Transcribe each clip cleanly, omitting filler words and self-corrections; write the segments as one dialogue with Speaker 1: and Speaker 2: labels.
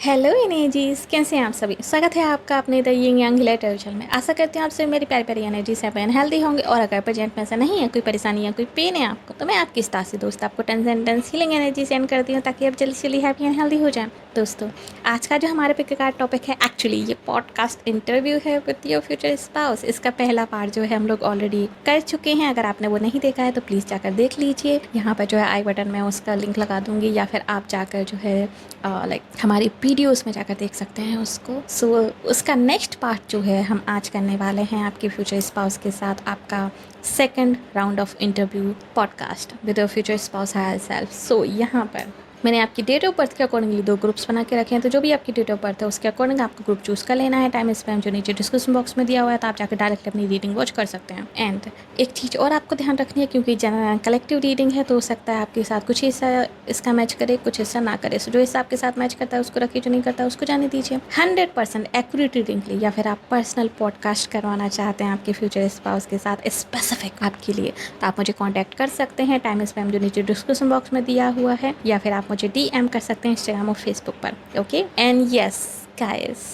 Speaker 1: Hello energies, कैसे हैं आप सभी। स्वागत है आपका अपने द यिंग यांग हिलेटर चैनल में। आशा करती हूँ आप सभी मेरी प्यारी प्यारी एनर्जीज हैं एंड हेल्दी होंगे। और अगर प्रेजेंट में ऐसा नहीं है, कोई परेशानी या कोई पेन है आपको, तो मैं आपकी इस तासी दोस्त आपको टेंस हीलिंग एनर्जी सेंड करती हूँ ताकि आप जल्दी जल्दी हैप्पी एंड हेल्दी हो जाएं। दोस्तों, आज का जो हमारे पिक का टॉपिक है, एक्चुअली ये पॉडकास्ट इंटरव्यू है विद योर फ्यूचर स्पाउस। इसका पहला पार्ट जो है हम लोग ऑलरेडी कर चुके हैं। अगर आपने वो नहीं देखा है तो प्लीज़ जाकर देख लीजिए। यहाँ पर जो है आई बटन में उसका लिंक लगा दूंगी, या फिर आप जाकर जो है लाइक हमारी वीडियोस में जाकर देख सकते हैं उसको। सो उसका नेक्स्ट पार्ट जो है हम आज करने वाले हैं आपके फ्यूचर स्पाउस के साथ, आपका second round of interview podcast with your future spouse higher self. So यहाँ पर मैंने आपकी डेट ऑफ बर्थ के अकॉर्डिंगली 2 ग्रुप्स बना के रखे हैं। तो जो भी आपकी डेट ऑफ बर्थ है उसके अकॉर्डिंग आपको ग्रुप चूज़ कर लेना है। टाइम स्पैम जो नीचे डिस्क्रिप्शन बॉक्स में दिया हुआ है, तो आप जाकर डायरेक्टली अपनी रीडिंग वॉच कर सकते हैं। एंड एक चीज़ और आपको ध्यान रखनी है, क्योंकि जनरल कलेक्टिव रीडिंग है तो हो सकता है आपके साथ कुछ हिस्सा इसका मैच करे, कुछ हिस्सा ना करे। सो जो हिस्सा आपके साथ मैच करता है उसको रखिए, जो नहीं करता है उसको जाने दीजिए। 100% एक्यूरेट रीडिंग के लिए, या फिर आप पर्सनल पॉडकास्ट करवाना चाहते हैं आपके फ्यूचर स्पाउस के साथ स्पेसिफिक आपके लिए, तो आप मुझे कॉन्टैक्ट कर सकते हैं। टाइम स्पैम जो नीचे डिस्क्रिप्शन बॉक्स में दिया हुआ है, या फिर आप मुझे DM कर सकते हैं इंस्टाग्राम और फेसबुक पर। ओके एंड यस गाइस,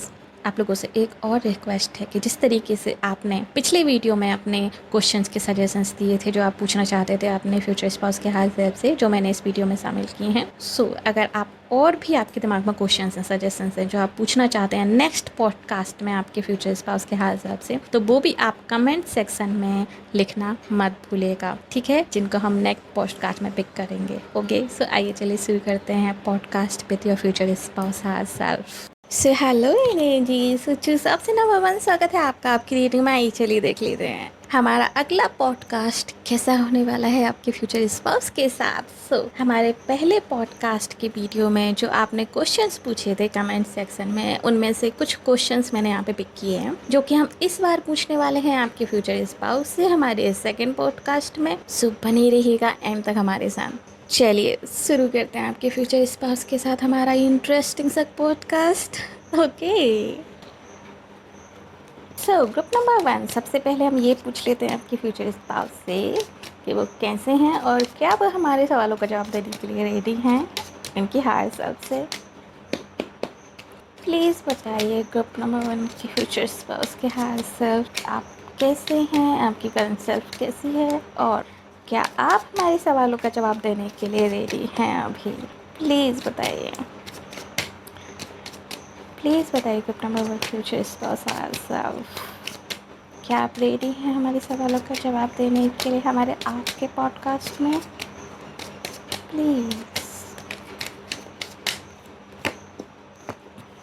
Speaker 1: आप लोगों से एक और रिक्वेस्ट है कि जिस तरीके से आपने पिछले वीडियो में अपने क्वेश्चंस के सजेशंस दिए थे, जो आप पूछना चाहते थे अपने फ्यूचर स्पाउस के हाल सेल्फ से, जो मैंने इस वीडियो में शामिल किए हैं। सो अगर आप और भी आपके दिमाग में क्वेश्चंस हैं, सजेशंस हैं जो आप पूछना चाहते हैं नेक्स्ट पॉडकास्ट में आपके फ्यूचर स्पाउस के हाल सेल्फ से, तो वो भी आप कमेंट सेक्शन में लिखना मत भूलिएगा, ठीक है, जिनको हम नेक्स्ट पॉडकास्ट में पिक करेंगे। ओके, सो आइए चलिए शुरू करते हैं podcast with your future spouse hall self. So hello energy, सबसे नंबर 1 स्वागत है आपका आपकी रीडिंग में। आई चलिए देख लेते हैं हमारा अगला पॉडकास्ट कैसा होने वाला है आपके फ्यूचर स्पाउस के साथ। सो हमारे पहले पॉडकास्ट के वीडियो में जो आपने क्वेश्चंस पूछे थे कमेंट सेक्शन में, उनमें से कुछ क्वेश्चंस मैंने यहाँ पे पिक किए हैं, जो कि हम इस बार पूछने वाले हैं आपके फ्यूचर स्पाउस से हमारे सेकेंड पॉडकास्ट में। सो बनी रहिएगा एंड तक हमारे साथ। चलिए शुरू करते हैं आपके फ्यूचर स्पाउस के साथ हमारा इंटरेस्टिंग सा पॉडकास्ट। ओके, सो ग्रुप नंबर 1, सबसे पहले हम ये पूछ लेते हैं आपके फ्यूचर स्पाउस से कि वो कैसे हैं और क्या वो हमारे सवालों का जवाब देने के लिए रेडी हैं इनकी हायर सेल्फ से। प्लीज़ बताइए ग्रुप नंबर 1 की फ्यूचर स्पाउस के हायर सेल्फ, आप कैसे हैं, आपकी करंट सेल्फ कैसी है, और क्या आप हमारे सवालों का जवाब देने के लिए रेडी हैं अभी। प्लीज़ बताइए, प्लीज़ बताइए group number 1 future spouse higher self, क्या आप रेडी हैं हमारे सवालों का जवाब देने के लिए हमारे आज के पॉडकास्ट में। प्लीज़।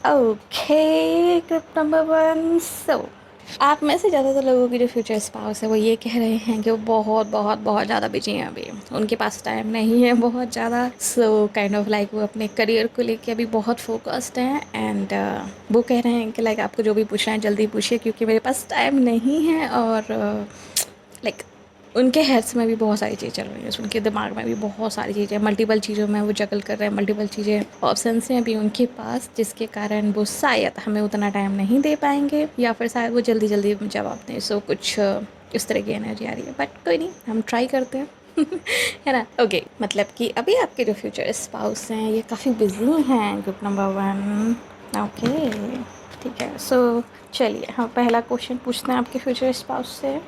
Speaker 1: ओके ग्रुप नंबर 1, सो आप में से ज़्यादातर लोगों की जो फ्यूचर स्पाउस है वो ये कह रहे हैं कि वो बहुत बहुत बहुत ज़्यादा बिजी हैं अभी, उनके पास टाइम नहीं है बहुत ज़्यादा। सो काइंड ऑफ लाइक वो अपने करियर को लेके अभी बहुत फोकस्ड हैं। एंड वो कह रहे हैं कि लाइक आपको जो भी पूछना है जल्दी पूछिए, क्योंकि मेरे पास टाइम नहीं है। और लाइक उनके हेड्स में भी बहुत सारी चीज़ें चल रही हैं, उनके दिमाग में भी बहुत सारी चीज़ें, मल्टीपल चीज़ों में वो जगल कर रहे हैं, मल्टीपल चीज़ें ऑप्शंस हैं अभी उनके पास, जिसके कारण वो शायद हमें उतना टाइम नहीं दे पाएंगे, या फिर शायद वो जल्दी जल्दी जवाब दें। सो कुछ इस तरह की एनर्जी आ रही है, बट कोई नहीं, हम ट्राई करते हैं है ना। ओके, मतलब कि अभी आपके जो फ्यूचर स्पाउस हैं ये काफ़ी बिजी हैं ग्रुप नंबर 1। ओके ठीक है, सो चलिए हम पहला क्वेश्चन पूछते हैं आपके फ्यूचर स्पाउस से।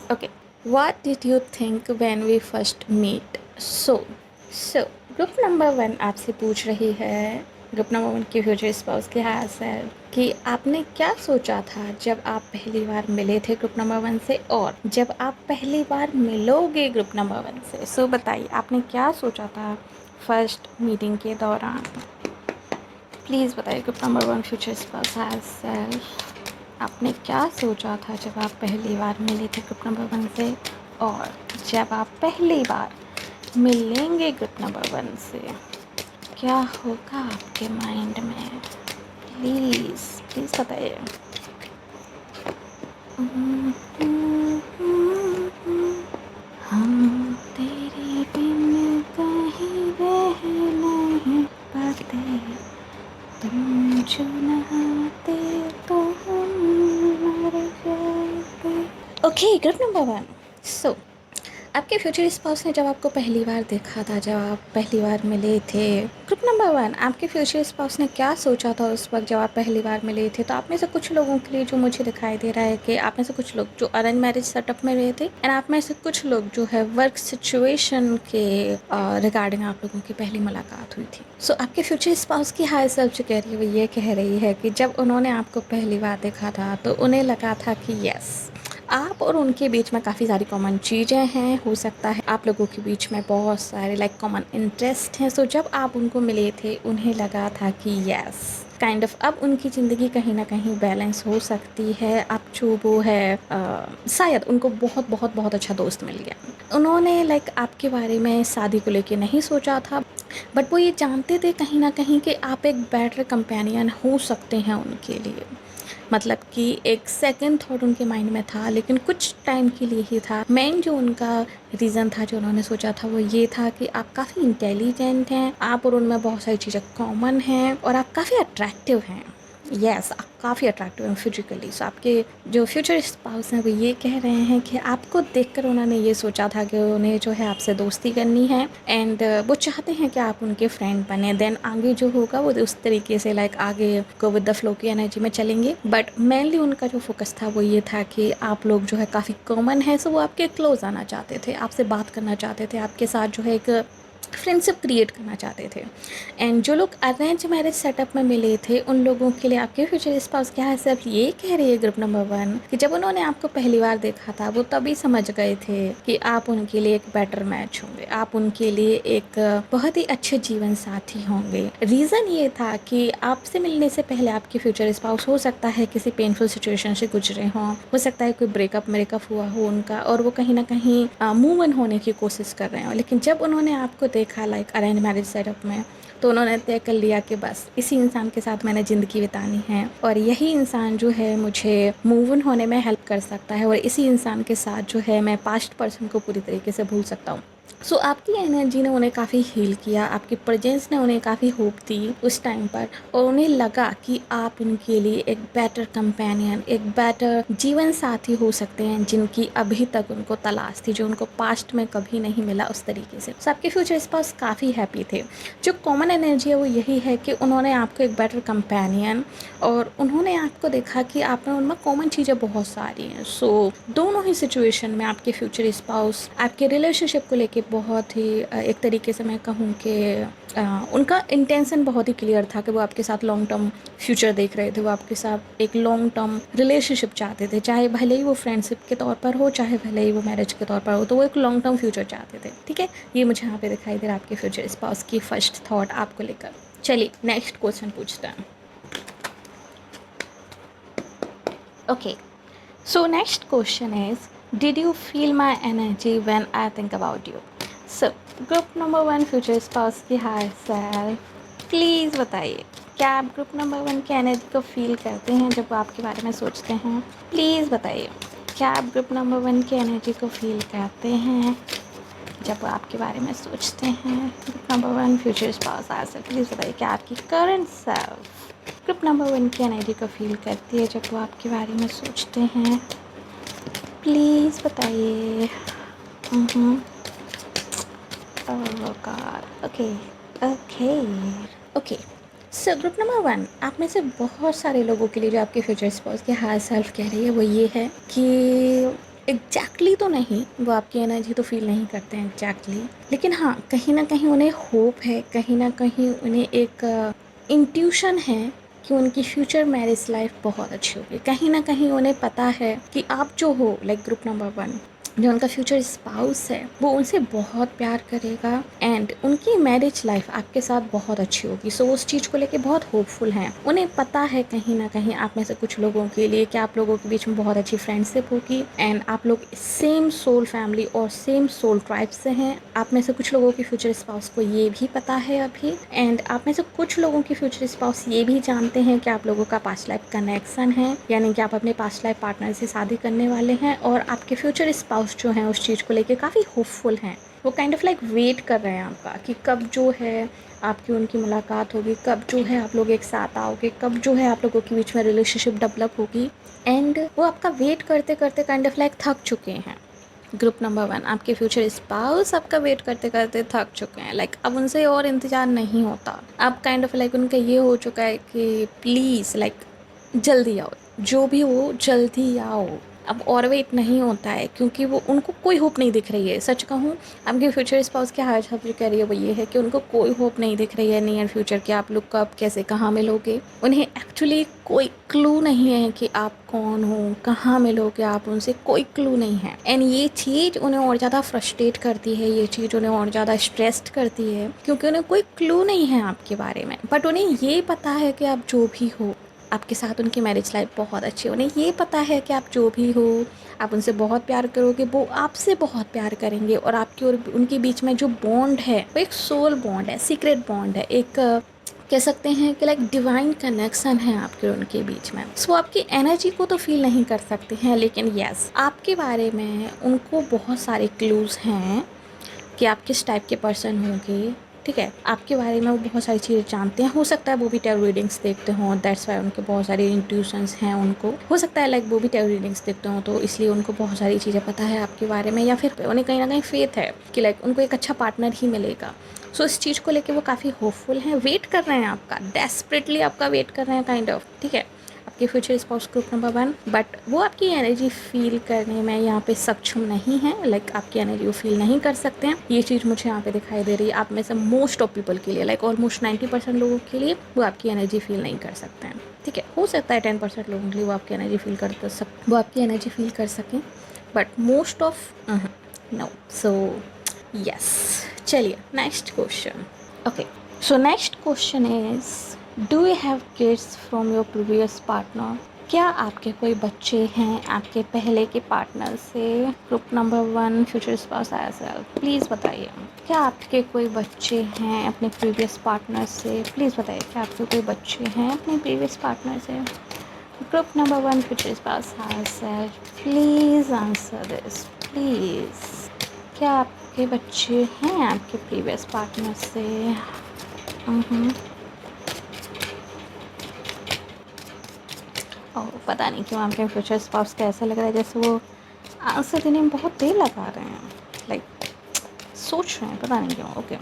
Speaker 1: Okay, what did you think when we first meet? So group number 1 आपसे पूछ रही है, ग्रुप नंबर 1 की फ्यूचर स्पाउस के हाल सेल्फ, कि आपने क्या सोचा था जब आप पहली बार मिले थे ग्रुप नंबर 1 से, और जब आप पहली बार मिलोगे ग्रुप नंबर 1 से। सो बताइए आपने क्या सोचा था फर्स्ट मीटिंग के दौरान। प्लीज़ बताइए ग्रुप नंबर 1 फ्यूचर स्पाउस हाल सेल्फ, आपने क्या सोचा था जब आप पहली बार मिले थे ग्रुप नंबर 1 से, और जब आप पहली बार मिलेंगे ग्रुप नंबर 1 से क्या होगा आपके माइंड में। प्लीज़ प्लीज़ बताइए। हम तेरे बिन कहीं रह नहीं पाते, तुम जो नहाते तो हम मर जाते। ओके ग्रुप नंबर 1, सो आपके फ्यूचर स्पाउस ने जब आपको पहली बार देखा था, जब आप पहली बार मिले थे, ग्रुप नंबर 1, आपके फ्यूचर स्पाउस ने क्या सोचा था उस वक़्त जब आप पहली बार मिले थे? तो आप में से कुछ लोगों के लिए जो मुझे दिखाई दे रहा है कि आप में से कुछ लोग जो अरेंज मैरिज सेटअप में रहे थे एंड आप में से कुछ लोग जो है वर्क सिचुएशन के रिगार्डिंग आप लोगों की पहली मुलाकात हुई थी। सो आपके फ्यूचर स्पाउस की हाल सेल्फ जो कह रही है वो ये कह रही है कि जब उन्होंने आपको पहली बार देखा था तो उन्हें लगा था कि यस, आप और उनके बीच में काफ़ी सारी कॉमन चीज़ें हैं। हो सकता है आप लोगों के बीच में बहुत सारे लाइक कॉमन इंटरेस्ट हैं। सो जब आप उनको मिले थे उन्हें लगा था कि यस, काइंड ऑफ अब उनकी ज़िंदगी कहीं ना कहीं बैलेंस हो सकती है। अब जो वो है शायद उनको बहुत बहुत बहुत अच्छा दोस्त मिल गया। उन्होंने लाइक आपके बारे में शादी को लेके नहीं सोचा था, बट वो ये जानते थे कहीं ना कहीं कि आप एक बेटर कंपेनियन हो सकते हैं उनके लिए। मतलब कि एक सेकंड थॉट उनके माइंड में था, लेकिन कुछ टाइम के लिए ही था। मेन जो उनका रीज़न था जो उन्होंने सोचा था वो ये था कि आप काफ़ी इंटेलिजेंट हैं, आप और उनमें बहुत सारी चीज़ें कॉमन हैं और आप काफ़ी अट्रैक्टिव हैं। यस, आप काफ़ी अट्रैक्टिव हैं फिजिकली। सो आपके जो फ्यूचर स्पाउस हैं वो ये कह रहे हैं कि आपको देखकर उन्होंने ये सोचा था कि उन्हें जो है आपसे दोस्ती करनी है एंड वो चाहते हैं कि आप उनके फ्रेंड बने। देन आगे जो होगा वो उस तरीके से लाइक आगे को विद द फ्लो की एनर्जी में चलेंगे। बट मेनली उनका जो फोकस था वो ये था कि आप लोग जो है काफ़ी कॉमन है। सो वो आपके क्लोज आना चाहते थे, आपसे बात करना चाहते थे, आपके साथ जो है एक फ्रेंडशिप क्रिएट करना चाहते थे। एंड जो लोग अरेंज मैरिज सेटअप में मिले थे उन लोगों के लिए आपके फ्यूचर स्पाउस क्या है सिर्फ ये कह रही है ग्रुप नंबर 1 कि जब उन्होंने आपको पहली बार देखा था वो तभी समझ गए थे कि आप उनके लिए एक बेटर मैच होंगे, आप उनके लिए एक बहुत ही अच्छे जीवन साथी होंगे। रीज़न ये था कि आपसे मिलने से पहले आपके फ्यूचर स्पाउस हो सकता है किसी पेनफुल सिचुएशन से गुजरे हों, हो सकता है कोई ब्रेकअप हुआ हो उनका और वो कहीं ना कहीं मूव ऑन होने की कोशिश कर रहे हो। लेकिन जब उन्होंने आपको देखा लाइक अरेंज मैरिज सेटअप में तो उन्होंने तय कर लिया कि बस इसी इंसान के साथ मैंने ज़िंदगी बितानी है और यही इंसान जो है मुझे मूव ऑन होने में हेल्प कर सकता है और इसी इंसान के साथ जो है मैं पास्ट पर्सन को पूरी तरीके से भूल सकता हूँ। सो आपकी एनर्जी ने उन्हें काफ़ी हील किया, आपकी प्रेजेंस ने उन्हें काफ़ी होप दी उस टाइम पर और उन्हें लगा कि आप उनके लिए एक बेटर कंपेनियन, एक बेटर जीवन साथी हो सकते हैं जिनकी अभी तक उनको तलाश थी, जो उनको पास्ट में कभी नहीं मिला उस तरीके से। सो आपके फ्यूचर स्पाउस काफ़ी हैप्पी थे। जो कॉमन एनर्जी है वो यही है कि उन्होंने आपको एक बेटर कंपेनियन और उन्होंने आपको देखा कि आप में उनमें कॉमन चीज़ें बहुत सारी हैं। सो दोनों ही सिचुएशन में आपके फ्यूचर स्पाउस आपके रिलेशनशिप को लेके बहुत ही एक तरीके से मैं कहूँ कि उनका इंटेंशन बहुत ही क्लियर था कि वो आपके साथ लॉन्ग टर्म फ्यूचर देख रहे थे। वो आपके साथ एक लॉन्ग टर्म रिलेशनशिप चाहते थे, चाहे भले ही वो फ्रेंडशिप के तौर पर हो, चाहे भले ही वो मैरिज के तौर पर हो, तो वो एक लॉन्ग टर्म फ्यूचर चाहते थे। ठीक है, ये मुझे यहाँ पे दिखाई दे रहा है आपके फ्यूचर स्पाउस की फर्स्ट थॉट आपको लेकर। चलिए नेक्स्ट क्वेश्चन पूछते हैं। Okay, so next question is, did you feel my energy when I think about you? So group number 1 future spouse की हाय सेल्फ, प्लीज़ बताइए क्या आप ग्रुप नंबर 1 की एनर्जी को फील करते हैं जब वो आपके बारे में सोचते हैं? प्लीज़ बताइए क्या आप ग्रुप नंबर 1 की एनर्जी को फील करते हैं जब वो आपके बारे में सोचते हैं? Group number 1 future spouse hi self, please बताइए क्या आपकी करंट सेल्फ ग्रुप नंबर 1 की एनर्जी को फील करती है जब वो आपके बारे में सोचते हैं? प्लीज़ बताइए। Okay okay okay. सो ग्रुप नंबर 1 आप में से बहुत सारे लोगों के लिए जो आपके फ्यूचर स्पाउस की हाई सेल्फ कह रही है वो ये है कि एग्जैक्टली तो नहीं, वो आपकी एनर्जी तो फील नहीं करते हैं एग्जैक्टली, लेकिन हाँ कहीं ना कहीं उन्हें होप है, कहीं ना कहीं उन्हें एक इंट्यूशन है कि उनकी फ्यूचर मैरिज लाइफ बहुत अच्छी होगी। कहीं ना कहीं उन्हें पता है कि आप जो हो लाइक ग्रुप नंबर 1 जो उनका फ्यूचर स्पाउस है वो उनसे बहुत प्यार करेगा एंड उनकी मैरिज लाइफ आपके साथ बहुत अच्छी होगी। सो उस चीज़ को लेके बहुत होपफुल हैं। उन्हें पता है कहीं ना कहीं आप में से कुछ लोगों के लिए कि आप लोगों के बीच में बहुत अच्छी फ्रेंडशिप होगी एंड आप लोग सेम सोल फैमिली और सेम सोल ट्राइब से हैं। आप में से कुछ लोगों की फ्यूचर स्पाउस को ये भी पता है अभी एंड आप में से कुछ लोगों की फ्यूचर स्पाउस ये भी जानते हैं कि आप लोगों का पास्ट लाइफ कनेक्शन है, यानी कि आप अपने पास्ट लाइफ पार्टनर से शादी करने वाले हैं और आपके फ्यूचर स्पाउस जो हैं उस चीज़ को लेके काफ़ी होपफुल हैं। वो काइंड ऑफ लाइक वेट कर रहे हैं आपका कि कब जो है आपकी उनकी मुलाकात होगी, कब जो है आप लोग एक साथ आओगे, कब जो है आप लोगों के बीच में रिलेशनशिप डेवलप होगी एंड वो आपका वेट करते करते काइंड ऑफ लाइक थक चुके हैं। ग्रुप नंबर 1, आपके फ्यूचर स्पाउस आपका वेट करते करते थक चुके हैं। लाइक अब उनसे और इंतज़ार नहीं होता। अब काइंड ऑफ लाइक उनका ये हो चुका है कि प्लीज़ लाइक जल्दी आओ, जो भी हो जल्दी आओ। अब और वेट नहीं होता है, क्योंकि वो उनको कोई होप नहीं दिख रही है। सच कहूँ, आपके फ्यूचर स्पाउस के हाथ जो कह रही है वो ये है कि उनको कोई होप नहीं दिख रही है नियर फ्यूचर कि आप लोग कब कैसे कहाँ मिलोगे। उन्हें एक्चुअली कोई क्लू नहीं है कि आप कौन हो, कहाँ मिलोगे आप उनसे, कोई क्लू नहीं है। एंड ये चीज़ उन्हें और ज़्यादा फ्रस्ट्रेट करती है, ये चीज़ उन्हें और ज़्यादा स्ट्रेस्ड करती है, क्योंकि उन्हें कोई क्लू नहीं है आपके बारे में। बट उन्हें ये पता है कि आप जो भी हो, आपके साथ उनकी मैरिज लाइफ बहुत अच्छी है। उन्हें ये पता है कि आप जो भी हो, आप उनसे बहुत प्यार करोगे, वो आपसे बहुत प्यार करेंगे। और आपकी और उनके बीच में जो बॉन्ड है वो एक सोल बॉन्ड है, सीक्रेट बॉन्ड है, एक कह सकते हैं कि लाइक डिवाइन कनेक्शन है आपके और उनके बीच में। सो आपकी एनर्जी को तो फील नहीं कर सकते हैं, लेकिन यस, आपके बारे में उनको बहुत सारे क्लूज़ हैं कि आप किस टाइप के पर्सन होंगे। ठीक है, आपके बारे में वो बहुत सारी चीज़ें जानते हैं। हो सकता है वो भी टैरो रीडिंग्स देखते हों, दैट्स वाई उनके बहुत सारे इंट्यूशंस हैं। उनको हो सकता है लाइक वो भी टैरो रीडिंग्स देखते हों, तो इसलिए उनको बहुत सारी चीज़ें पता है आपके बारे में, या फिर उन्हें कहीं ना कहीं फेथ है कि लाइक उनको एक अच्छा पार्टनर ही मिलेगा। सो इस चीज़ को लेके वो काफ़ी होपफुल हैं, वेट कर रहे हैं आपका, डेस्परेटली आपका वेट कर रहे हैं काइंड ऑफ। ठीक है, आपके future spouse group number 1, but वो आपकी एनर्जी फील करने में यहाँ पे सक्षम नहीं है। लाइक आपकी एनर्जी वो फील नहीं कर सकते हैं, ये चीज़ मुझे यहाँ पे दिखाई दे रही है। आप में से मोस्ट ऑफ पीपल के लिए, लाइक ऑलमोस्ट 90% लोगों के लिए वो आपकी एनर्जी फील नहीं कर सकते हैं। ठीक है, हो सकता है 10% लोगों के लिए वो आपकी एनर्जी फील कर सकें, but most of no. So yes, चलिए next question. Okay, so next question is, do you have kids from your previous partner? क्या आपके कोई बच्चे हैं आपके पहले के पार्टनर से? ग्रुप नंबर 1, फ्यूचर स्पाउस आया सेल्फ, प्लीज़ बताइए। क्या आपके कोई बच्चे हैं अपने प्रीवियस पार्टनर से? प्लीज़ बताइए, क्या आपके कोई बच्चे हैं अपने प्रीवियस पार्टनर से? ग्रुप नंबर 1, फ्यूचर स्पाउस आया self, please answer this please. क्या आपके बच्चे हैं आपके प्रीवियस पार्टनर से? और पता नहीं क्यों आपके फ्यूचर स्पाउस का ऐसा लग रहा है जैसे वो आंसर देने में बहुत देर लगा रहे हैं, लाइक सोच रहे हैं, पता नहीं क्यों। Okay,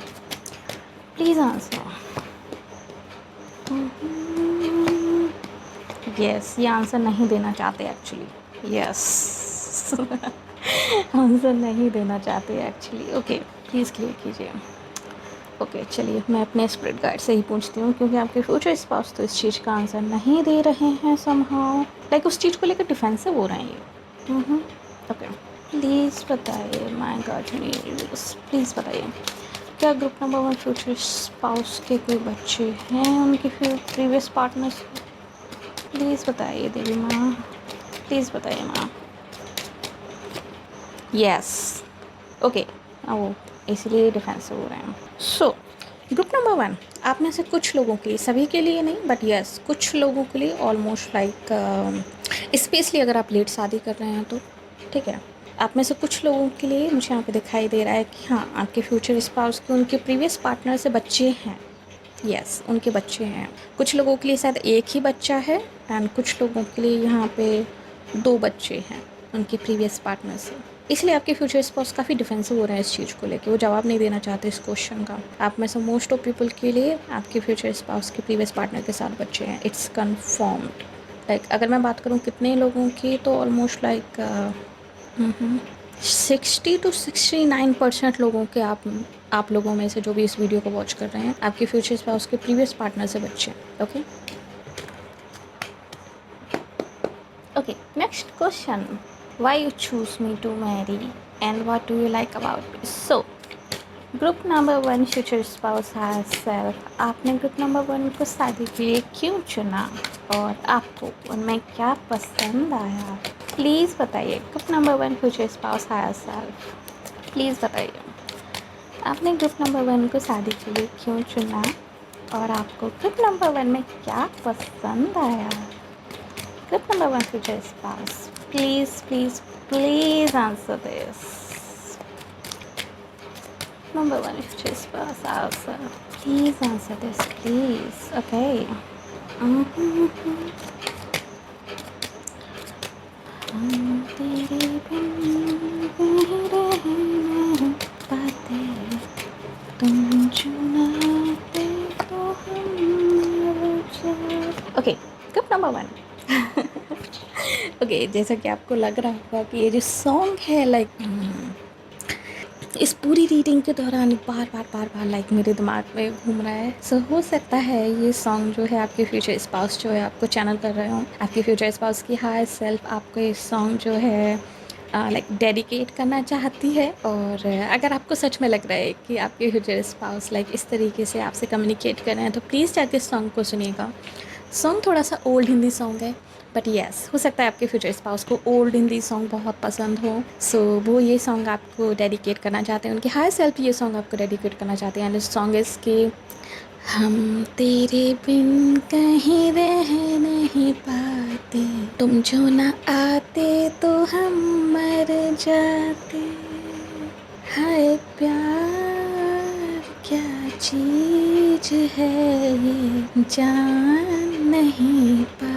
Speaker 1: please answer. यस, ये आंसर नहीं देना चाहते एक्चुअली। यस आंसर नहीं देना चाहते एक्चुअली। ओके, प्लीज़ क्लियर कीजिए। ओके, चलिए मैं अपने स्पिरिट गाइड से ही पूछती हूँ, क्योंकि आपके फ्यूचर स्पाउस तो इस चीज़ का आंसर नहीं दे रहे हैं समहाउ, लाइक उस चीज़ को लेकर डिफेंसिव हो रहे हैं ये। ओके, प्लीज़ बताइए, माय गॉड प्लीज़ बताइए, क्या ग्रुप नंबर 1 फ्यूचर स्पाउस के कोई बच्चे हैं उनके प्रीवियस पार्टनर से? प्लीज़ बताइए देवी माँ, प्लीज़ बताइए माँ। यस, ओके, वो इसलिए डिफेंसिव हो रहे हैं। सो ग्रुप नंबर 1, आप में से कुछ लोगों के लिए, सभी के लिए नहीं बट यस कुछ लोगों के लिए, ऑलमोस्ट लाइक स्पेशली अगर आप लेट शादी कर रहे हैं तो ठीक है, आप में से कुछ लोगों के लिए मुझे यहाँ पे दिखाई दे रहा है कि हाँ, आपके फ्यूचर स्पाउस के उनके प्रीवियस पार्टनर से बच्चे हैं। यस, उनके बच्चे हैं। कुछ लोगों के लिए शायद एक ही बच्चा है, एंड कुछ लोगों के लिए यहाँ पे 2 बच्चे हैं उनके प्रीवियस पार्टनर से। इसलिए आपके फ्यूचर स्पाउस काफ़ी डिफेंसिव हो रहे हैं इस चीज़ को लेके, वो जवाब नहीं देना चाहते इस क्वेश्चन का। आप में से मोस्ट ऑफ पीपल के लिए आपके फ्यूचर स्पाउस के प्रीवियस पार्टनर के साथ बच्चे हैं, इट्स कन्फर्म्ड। लाइक अगर मैं बात करूँ कितने लोगों की, तो ऑलमोस्ट लाइक 60 to 69% लोगों के, आप लोगों में से जो भी इस वीडियो को वॉच कर रहे हैं, आपके फ्यूचर स्पाउस के प्रीवियस पार्टनर से बच्चे हैं। Okay okay, next question, why you choose me to marry and what do you like about me? So group number 1 future spouse has self, आपने ग्रुप नंबर 1 को शादी के लिए क्यों चुना और आपको उनमें क्या पसंद आया? प्लीज़ बताइए। Group number 1 future spouse has self, please बताइए, आपने ग्रुप नंबर 1 को शादी के लिए क्यों चुना और आपको ग्रुप नंबर 1 में क्या पसंद आया? Group number 1 future spouse, please please please answer this. Number 1 future spouse also, please answer this please. Okay. हम तेरे बिन कहीं रह नहीं पाते, तुम जो ना आते तो हम मर जाते। Okay, group number 1। ओके, जैसा कि आपको लग रहा होगा कि ये जो सॉन्ग है इस पूरी रीडिंग के दौरान बार बार लाइक मेरे दिमाग में घूम रहा है। सो हो सकता है ये सॉन्ग जो है आपके फ्यूचर स्पाउस जो है आपको चैनल कर रहे हो, आपके फ्यूचर स्पाउस की हायर सेल्फ आपको ये सॉन्ग जो है लाइक डेडिकेट करना चाहती है। और अगर आपको सच में लग रहा है कि आपके फ्यूचर स्पाउस लाइक इस तरीके से आपसे कम्युनिकेट कर रहे हैं तो प्लीज़ जाके इस सॉन्ग को सुनिएगा। सॉन्ग थोड़ा सा ओल्ड हिंदी सॉन्ग है, बट येस हो सकता है आपके फ्यूचर स्पाउस को ओल्ड हिंदी सॉन्ग बहुत पसंद हो। सो वो ये सॉन्ग आपको डेडिकेट करना चाहते हैं, उनके हायर सेल्फ ये सॉन्ग आपको डेडिकेट करना चाहते हैं। एंड इस सॉन्ग इज़ के हम तेरे बिन कहीं रह नहीं पाते, तुम जो ना आते तो हम मर जाते। हाय प्यार क्या चीज है ये जान नहीं पाते।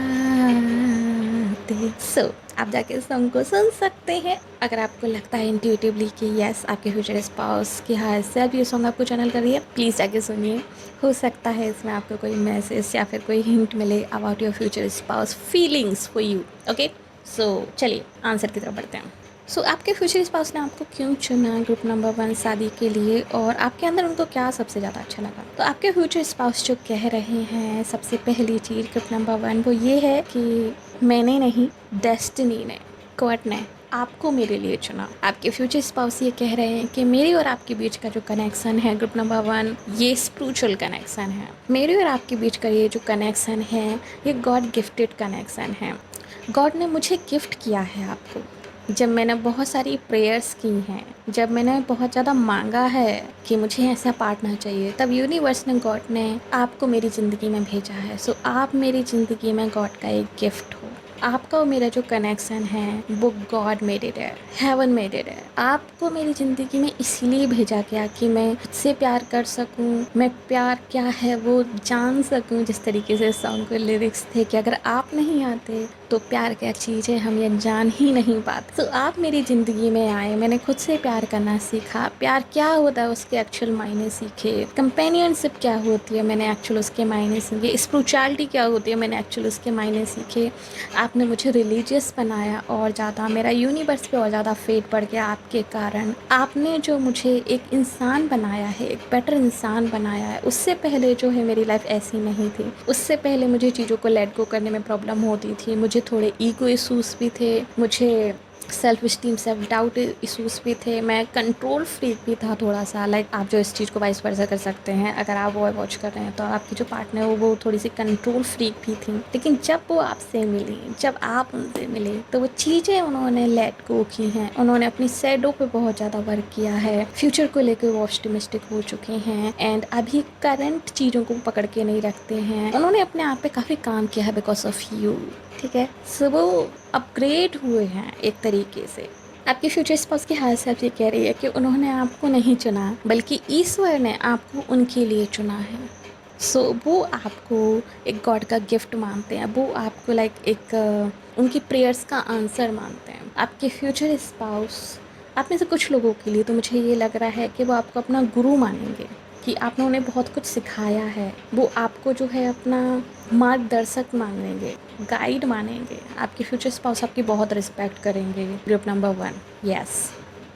Speaker 1: सो आप जाके सॉन्ग को सुन सकते हैं। अगर आपको लगता है इंट्यूटिवली कि यस आपके फ्यूचर स्पाउस की हायर सेल्फ ये सॉन्ग आपको चैनल कर रही है, प्लीज़ जाके सुनिए। हो सकता है इसमें आपको कोई मैसेज या फिर कोई हिंट मिले about your future spouse feelings for you. Okay, so चलिए आंसर की तरफ बढ़ते हैं। सो आपके फ्यूचर स्पाउस ने आपको क्यों चुना ग्रुप नंबर 1 शादी के लिए, और आपके अंदर उनको क्या सबसे ज़्यादा अच्छा लगा? तो आपके फ्यूचर स्पाउस जो कह रहे हैं, सबसे पहली चीज़ ग्रुप नंबर 1 वो ये है कि मैंने नहीं, डेस्टिनी ने, गॉड ने आपको मेरे लिए चुना। आपके फ्यूचर स्पाउस ये कह रहे हैं कि मेरे और आपके बीच का जो कनेक्शन है ग्रुप नंबर 1 ये स्पिरिचुअल कनेक्शन है। मेरे और आपके बीच का ये जो कनेक्शन है ये गॉड गिफ्टेड कनेक्शन है। गॉड ने मुझे गिफ्ट किया है आपको। जब मैंने बहुत सारी प्रेयर्स की हैं, जब मैंने बहुत ज़्यादा मांगा है कि मुझे ऐसा पार्टनर चाहिए, तब यूनिवर्स ने, गॉड ने आपको मेरी ज़िंदगी में भेजा है। सो आप मेरी ज़िंदगी में गॉड का एक गिफ्ट हो। आपका और मेरा जो कनेक्शन है वो गॉड मेड इट है, हेवन मेड इट है। आपको मेरी ज़िंदगी में इसीलिए भेजा गया कि मैं खुद से प्यार कर सकूं, मैं प्यार क्या है वो जान सकूं। जिस तरीके से सॉन्ग के लिरिक्स थे कि अगर आप नहीं आते तो प्यार क्या चीज़ है हम ये जान ही नहीं पाते। तो आप मेरी ज़िंदगी में आए, मैंने खुद से प्यार करना सीखा, प्यार क्या होता है उसके एक्चुअल मायने सीखे, कंपेनियनशिप क्या होती है मैंने एक्चुअल उसके मायने सीखे, स्पिरिचुअलिटी क्या होती है मैंने एक्चुअल उसके मायने सीखे। आपने मुझे रिलीजियस बनाया और ज़्यादा, मेरा यूनिवर्स पे और ज़्यादा फेट पड़ गया आपके कारण। आपने जो मुझे एक इंसान बनाया है, एक बेटर इंसान बनाया है। उससे पहले जो है मेरी लाइफ ऐसी नहीं थी। उससे पहले मुझे चीज़ों को लेट गो करने में प्रॉब्लम होती थी, मुझे थोड़े ईगो इशूज़ भी थे, मुझे self esteem self doubt issues भी थे, मैं कंट्रोल फ्रीक भी था थोड़ा सा। लाइक आप जो इस चीज़ को वाइस वर्सा कर सकते हैं, अगर आप वो वॉच कर रहे हैं तो आपकी जो पार्टनर है वो थोड़ी सी कंट्रोल फ्रीक भी थी। लेकिन जब वो आपसे मिली, जब आप उनसे मिले तो वो चीज़ें उन्होंने लेट गो की हैं। उन्होंने अपनी सैडो पे बहुत ज़्यादा वर्क किया है, फ्यूचर को लेकर वो ऑप्टिमिस्टिक हो चुके हैं एंड अभी करंट चीज़ों को पकड़ के नहीं रखते हैं। उन्होंने अपने आप पे काफ़ी काम किया है बिकॉज ऑफ यू। ठीक है, सो वो अपग्रेड हुए हैं एक तरीके से। आपके फ्यूचर स्पाउस की हायर सेल्फ ये कह रही है कि उन्होंने आपको नहीं चुना बल्कि ईश्वर ने आपको उनके लिए चुना है। सो वो आपको एक गॉड का गिफ्ट मानते हैं, वो आपको लाइक एक उनकी प्रेयर्स का आंसर मानते हैं। आपके फ्यूचर स्पाउस, आप में से कुछ लोगों के लिए तो मुझे ये लग रहा है कि वो आपको अपना गुरु मानेंगे, कि आपने उन्हें बहुत कुछ सिखाया है। वो आपको जो है अपना मार्गदर्शक मानेंगे, गाइड मानेंगे। आपके फ्यूचर स्पाउस आपकी बहुत रिस्पेक्ट करेंगे ग्रुप नंबर 1। यस,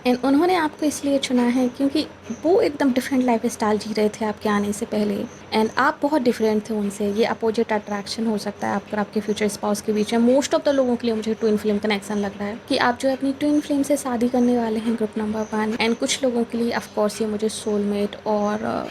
Speaker 1: एंड उन्होंने आपको इसलिए चुना है क्योंकि वो एकदम डिफरेंट लाइफ स्टाइल जी रहे थे आपके आने से पहले एंड आप बहुत डिफरेंट थे उनसे। ये अपोजिट अट्रैक्शन हो सकता है आपका आपके फ्यूचर स्पाउस के बीच में। मोस्ट ऑफ द लोगों के लिए मुझे ट्विन फ्लेम कनेक्शन लग रहा है कि आप जो है अपनी ट्विन फ्लेम से शादी करने वाले हैं ग्रुप नंबर 1। एंड कुछ लोगों के लिए ऑफकोर्स ये मुझे सोलमेट और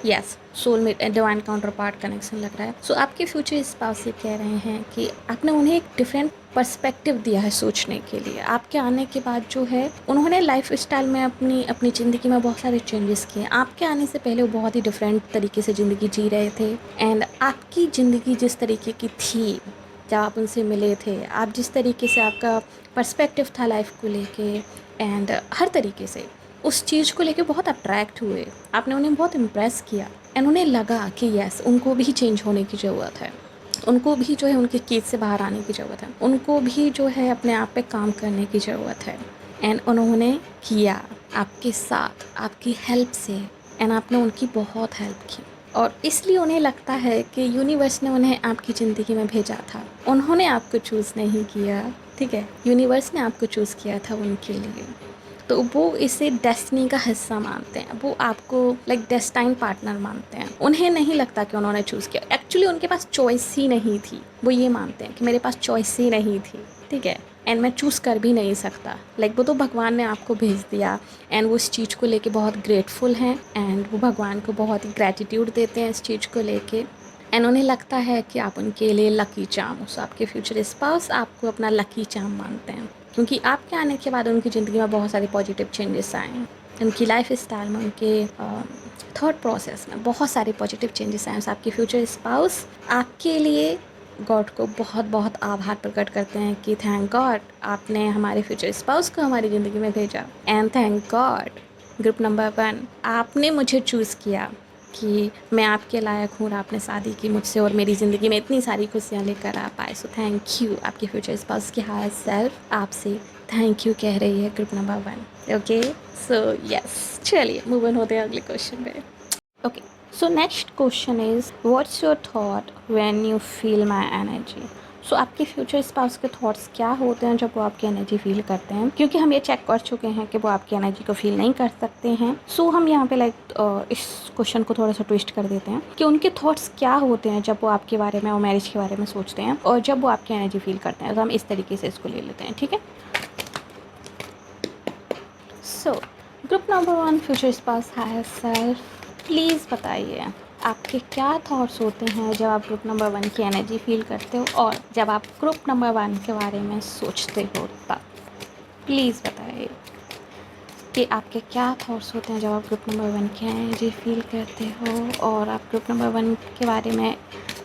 Speaker 1: yes soulmate and divine counter part connection लग रहा है। सो आपके फ्यूचर स्पाउस ये कह रहे हैं कि आपने उन्हें एक डिफरेंट पर्सपेक्टिव दिया है सोचने के लिए। आपके आने के बाद जो है उन्होंने लाइफ स्टाइल में अपनी ज़िंदगी में बहुत सारे चेंजेस किए। आपके आने से पहले वो बहुत ही डिफरेंट तरीके से ज़िंदगी जी रहे थे एंड आपकी ज़िंदगी जिस तरीके की थी जब आप उनसे मिले थे, आप जिस तरीके से आपका पर्सपेक्टिव था लाइफ को लेके एंड हर तरीके से उस चीज़ को लेके बहुत अट्रैक्ट हुए। आपने उन्हें बहुत इम्प्रेस किया एंड उन्हें लगा कि यस उनको भी चेंज होने की ज़रूरत है। उनको भी जो है उनकी केज से बाहर आने की ज़रूरत है, उनको भी जो है अपने आप पे काम करने की ज़रूरत है। एंड उन्होंने किया आपके साथ, आपकी हेल्प से, एंड आपने उनकी बहुत हेल्प की, और इसलिए उन्हें लगता है कि यूनिवर्स ने उन्हें आपकी ज़िंदगी में भेजा था। उन्होंने आपको चूज़ नहीं किया, ठीक है, यूनिवर्स ने आपको चूज़ किया था उनके लिए। तो वो इसे डेस्टिनी का हिस्सा मानते हैं, वो आपको लाइक डेस्टाइन पार्टनर मानते हैं। उन्हें नहीं लगता कि उन्होंने चूज़ किया, एक्चुअली उनके पास चॉइस ही नहीं थी। वो ये मानते हैं कि मेरे पास चॉइस ही नहीं थी, ठीक है, एंड मैं चूज़ कर भी नहीं सकता। लाइक वो तो भगवान ने आपको भेज दिया, एंड वो इस चीज़ को लेके बहुत ग्रेटफुल हैं, एंड वो भगवान को बहुत ही ग्रैटिट्यूड देते हैं इस चीज़ को लेके। एंड उन्हें लगता है कि आप उनके लिए लकी चार्म हो, आपके फ्यूचर स्पाउस आपको अपना लकी चार्म मानते हैं, क्योंकि आपके आने के बाद उनकी ज़िंदगी में बहुत सारे पॉजिटिव चेंजेस आए हैं। उनकी लाइफ स्टाइल में, उनके थॉट प्रोसेस में बहुत सारे पॉजिटिव चेंजेस आए हैं। आपके फ्यूचर स्पाउस आपके लिए गॉड को बहुत बहुत आभार प्रकट करते हैं कि थैंक गॉड आपने हमारे फ्यूचर स्पाउस को हमारी ज़िंदगी में भेजा, and thank God group number 1 आपने मुझे चूज़ किया कि मैं आपके लायक हूँ, और आपने शादी की मुझसे और मेरी ज़िंदगी में इतनी सारी खुशियाँ लेकर आ पाए। So thank you. आपकी फ्यूचर स्पाउस की हायर सेल्फ आपसे थैंक यू कह रही है group number 1। Okay, so yes, चलिए मूव ऑन होते हैं अगले क्वेश्चन पे। Okay, so next question is what's your thought when you feel my energy. So आपके फ्यूचर स्पाउस के थॉट्स क्या होते हैं जब वो आपकी एनर्जी फील करते हैं, क्योंकि हम ये चेक कर चुके हैं कि वो आपकी एनर्जी को फील नहीं कर सकते हैं। सो हम यहाँ पे इस क्वेश्चन को थोड़ा सा ट्विस्ट कर देते हैं कि उनके थॉट्स क्या होते हैं जब वो आपके बारे में और मैरिज के बारे में सोचते हैं, और जब वो आपकी एनर्जी फील करते हैं। तो हम इस तरीके से इसको ले लेते हैं, ठीक है। So group number 1 future spouse higher self, please बताइए आपके क्या थॉट्स होते हैं जब आप ग्रुप नंबर 1 की एनर्जी फील करते हो, और जब आप ग्रुप नंबर 1 के बारे में सोचते हो तब। प्लीज़ बताइए कि आपके क्या थॉट्स होते हैं जब आप ग्रुप नंबर 1 की एनर्जी फील करते हो, और आप ग्रुप नंबर 1 के बारे में,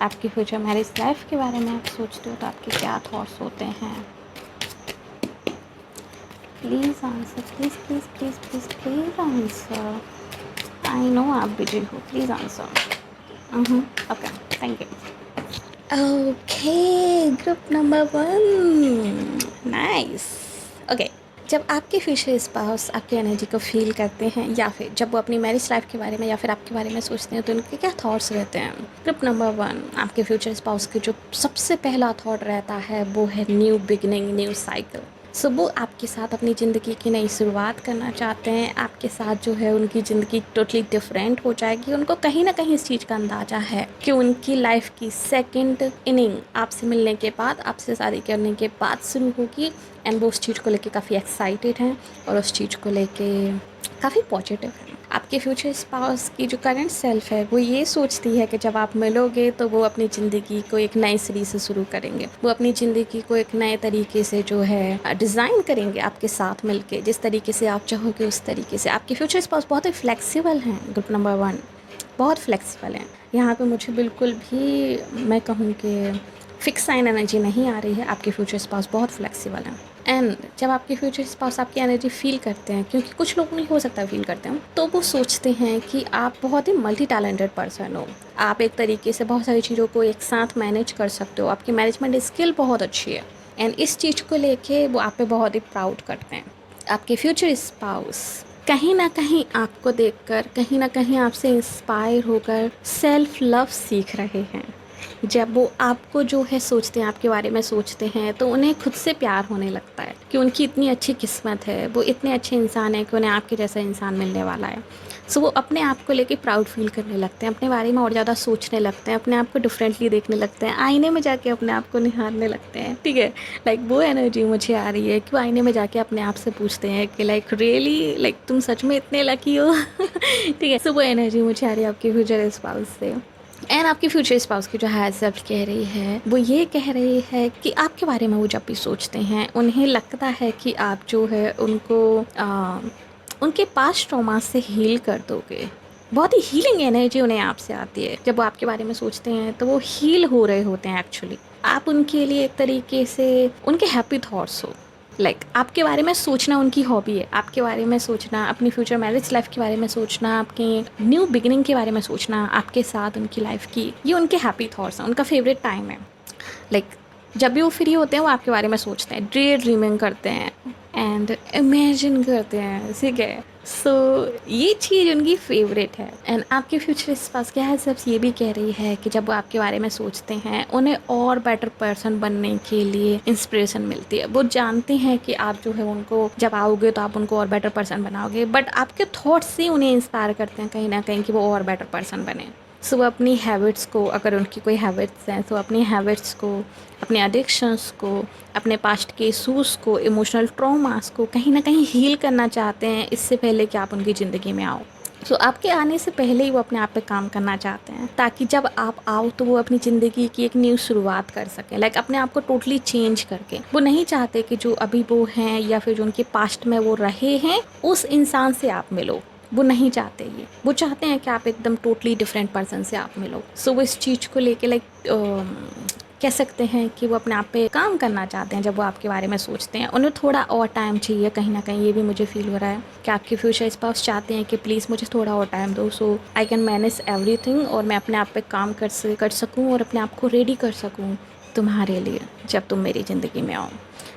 Speaker 1: आपकी फ्यूचर मैरिज लाइफ के बारे में आप सोचते हो तो आपके क्या थॉट्स होते हैं। Please answer, please please please please please answer. I know आप बिजी हो, please answer. Okay, thank you. Okay, group number 1, nice. Okay, जब आपके फ्यूचर स्पाउस आपकी एनर्जी को फील करते हैं, या फिर जब वो अपनी मैरिज लाइफ के बारे में या फिर आपके बारे में सोचते हैं, तो उनके क्या थॉट्स रहते हैं। ग्रुप नंबर 1 आपके फ्यूचर स्पाउस के जो सबसे पहला थॉट रहता है वो है न्यू बिगिनिंग, न्यू साइकिल। सो वो आपके साथ अपनी ज़िंदगी की नई शुरुआत करना चाहते हैं। आपके साथ जो है उनकी ज़िंदगी टोटली डिफरेंट हो जाएगी। उनको कहीं ना कहीं इस चीज़ का अंदाज़ा है कि उनकी लाइफ की सेकंड इनिंग आपसे मिलने के बाद, आपसे शादी करने के बाद शुरू होगी, एंड वो उस चीज़ को लेके काफ़ी एक्साइटेड हैं, और उस चीज़ को लेके काफ़ी पॉजिटिव है। आपके फ्यूचर स्पाउस की जो करंट सेल्फ है वो ये सोचती है कि जब आप मिलोगे तो वो अपनी ज़िंदगी को एक नए सिरे से शुरू करेंगे। वो अपनी ज़िंदगी को एक नए तरीके से जो है डिज़ाइन करेंगे आपके साथ मिलके, जिस तरीके से आप चाहोगे उस तरीके से। आपके फ्यूचर स्पाउस बहुत ही फ्लेक्सिबल हैं, ग्रुप नंबर 1 बहुत फ्लेक्सिबल हैं। यहाँ पे मुझे बिल्कुल भी, मैं कहूँ कि फिक्स साइन एनर्जी नहीं आ रही है। आपके फ्यूचर स्पाउस बहुत फ्लेक्सिबल हैं। एंड जब आपके फ्यूचर स्पाउस आपकी एनर्जी फील करते हैं, क्योंकि कुछ लोग नहीं हो सकता फील करते हैं, तो वो सोचते हैं कि आप बहुत ही मल्टी टैलेंटेड पर्सन हो। आप एक तरीके से बहुत सारी चीज़ों को एक साथ मैनेज कर सकते हो। आपकी मैनेजमेंट स्किल बहुत अच्छी है, एंड इस चीज़ को लेके वो आप पे बहुत ही प्राउड करते हैं। आपके फ्यूचर स्पाउस कहीं ना कहीं आपको देखकर, कहीं ना कहीं आपसे इंस्पायर होकर सेल्फ लव सीख रहे हैं। जब वो आपको जो है सोचते हैं, आपके बारे में सोचते हैं, तो उन्हें खुद से प्यार होने लगता है कि उनकी इतनी अच्छी किस्मत है, वो इतने अच्छे इंसान है कि उन्हें आपके जैसा इंसान मिलने वाला है। सो वो अपने आप को लेके प्राउड फील करने लगते हैं, अपने बारे में और ज़्यादा सोचने लगते हैं, अपने आप को डिफरेंटली देखने लगते हैं, आईने में जाके अपने आप को निहारने लगते हैं, ठीक है। लाइक वो एनर्जी मुझे आ रही है कि वो आईने में जाके अपने आप से पूछते हैं कि लाइक रियली, लाइक तुम सच में इतने लकी हो। ठीक है, सो वो एनर्जी मुझे आ रही है आपके फ्यूचर स्पाउस से। एंड आपकी फ्यूचर स्पाउस की जो हायर सेल्फ कह रही है वो ये कह रही है कि आपके बारे में वो जब भी सोचते हैं, उन्हें लगता है कि आप जो है उनको उनके पास्ट ट्रॉमा से हील कर दोगे। बहुत ही हीलिंग एनर्जी उन्हें आपसे आती है। जब वो आपके बारे में सोचते हैं तो वो हील हो रहे होते हैं एक्चुअली। आप उनके लिए एक तरीके से उनके हैप्पी थॉट्स हो। आपके बारे में सोचना उनकी हॉबी है, आपके बारे में सोचना, अपनी फ्यूचर मैरिज लाइफ के बारे में सोचना, आपकी न्यू बिगिनिंग के बारे में सोचना, आपके साथ उनकी लाइफ की, ये उनके हैप्पी थॉट्स हैं, उनका फेवरेट टाइम है। जब भी वो फ्री होते हैं वो आपके बारे में सोचते हैं, डे ड्रीमिंग करते हैं एंड इमेजिन करते हैं, ठीक है। सो ये चीज़ उनकी फेवरेट है। एंड आपके फ्यूचर स्पाउस के हिसाब से ये भी कह रही है कि जब वो आपके बारे में सोचते हैं उन्हें और बेटर पर्सन बनने के लिए इंस्पिरेशन मिलती है। वो जानते हैं कि आप जो है उनको जब आओगे तो आप उनको और बेटर पर्सन बनाओगे, बट आपके थॉट्स से उन्हें इंस्पायर करते हैं कहीं ना कहीं कि वो और बेटर पर्सन बने। सो वो अपनी हैबिट्स को, अगर उनकी कोई हैबिट्स हैं तो अपनी हैबिट्स को, अपने एडिक्शंस को, अपने पास्ट के इशूज़ को, इमोशनल ट्रॉमास को कहीं ना कहीं हील करना चाहते हैं इससे पहले कि आप उनकी ज़िंदगी में आओ। सो आपके आने से पहले ही वो अपने आप पे काम करना चाहते हैं ताकि जब आप आओ तो वो अपनी ज़िंदगी की एक न्यू शुरुआत कर सकें, अपने आप को टोटली चेंज करके। वो नहीं चाहते कि जो अभी वो हैं या फिर जो उनके पास्ट में वो रहे हैं उस इंसान से आप मिलो, वो नहीं चाहते ये। वो चाहते हैं कि आप एकदम टोटली डिफरेंट पर्सन से आप मिलो। सो वो इस चीज़ को लेके कह सकते हैं कि वो अपने आप पे काम करना चाहते हैं। जब वो आपके बारे में सोचते हैं उन्हें थोड़ा और टाइम चाहिए, कहीं ना कहीं ये भी मुझे फील हो रहा है कि आपके फ्यूचर स्पाउस चाहते हैं कि प्लीज़ मुझे थोड़ा और टाइम दो, सो आई कैन मैनेज एवरीथिंग, और मैं अपने आप पे काम कर सकूँ और अपने आप को रेडी कर सकूँ तुम्हारे लिए जब तुम मेरी ज़िंदगी में आओ।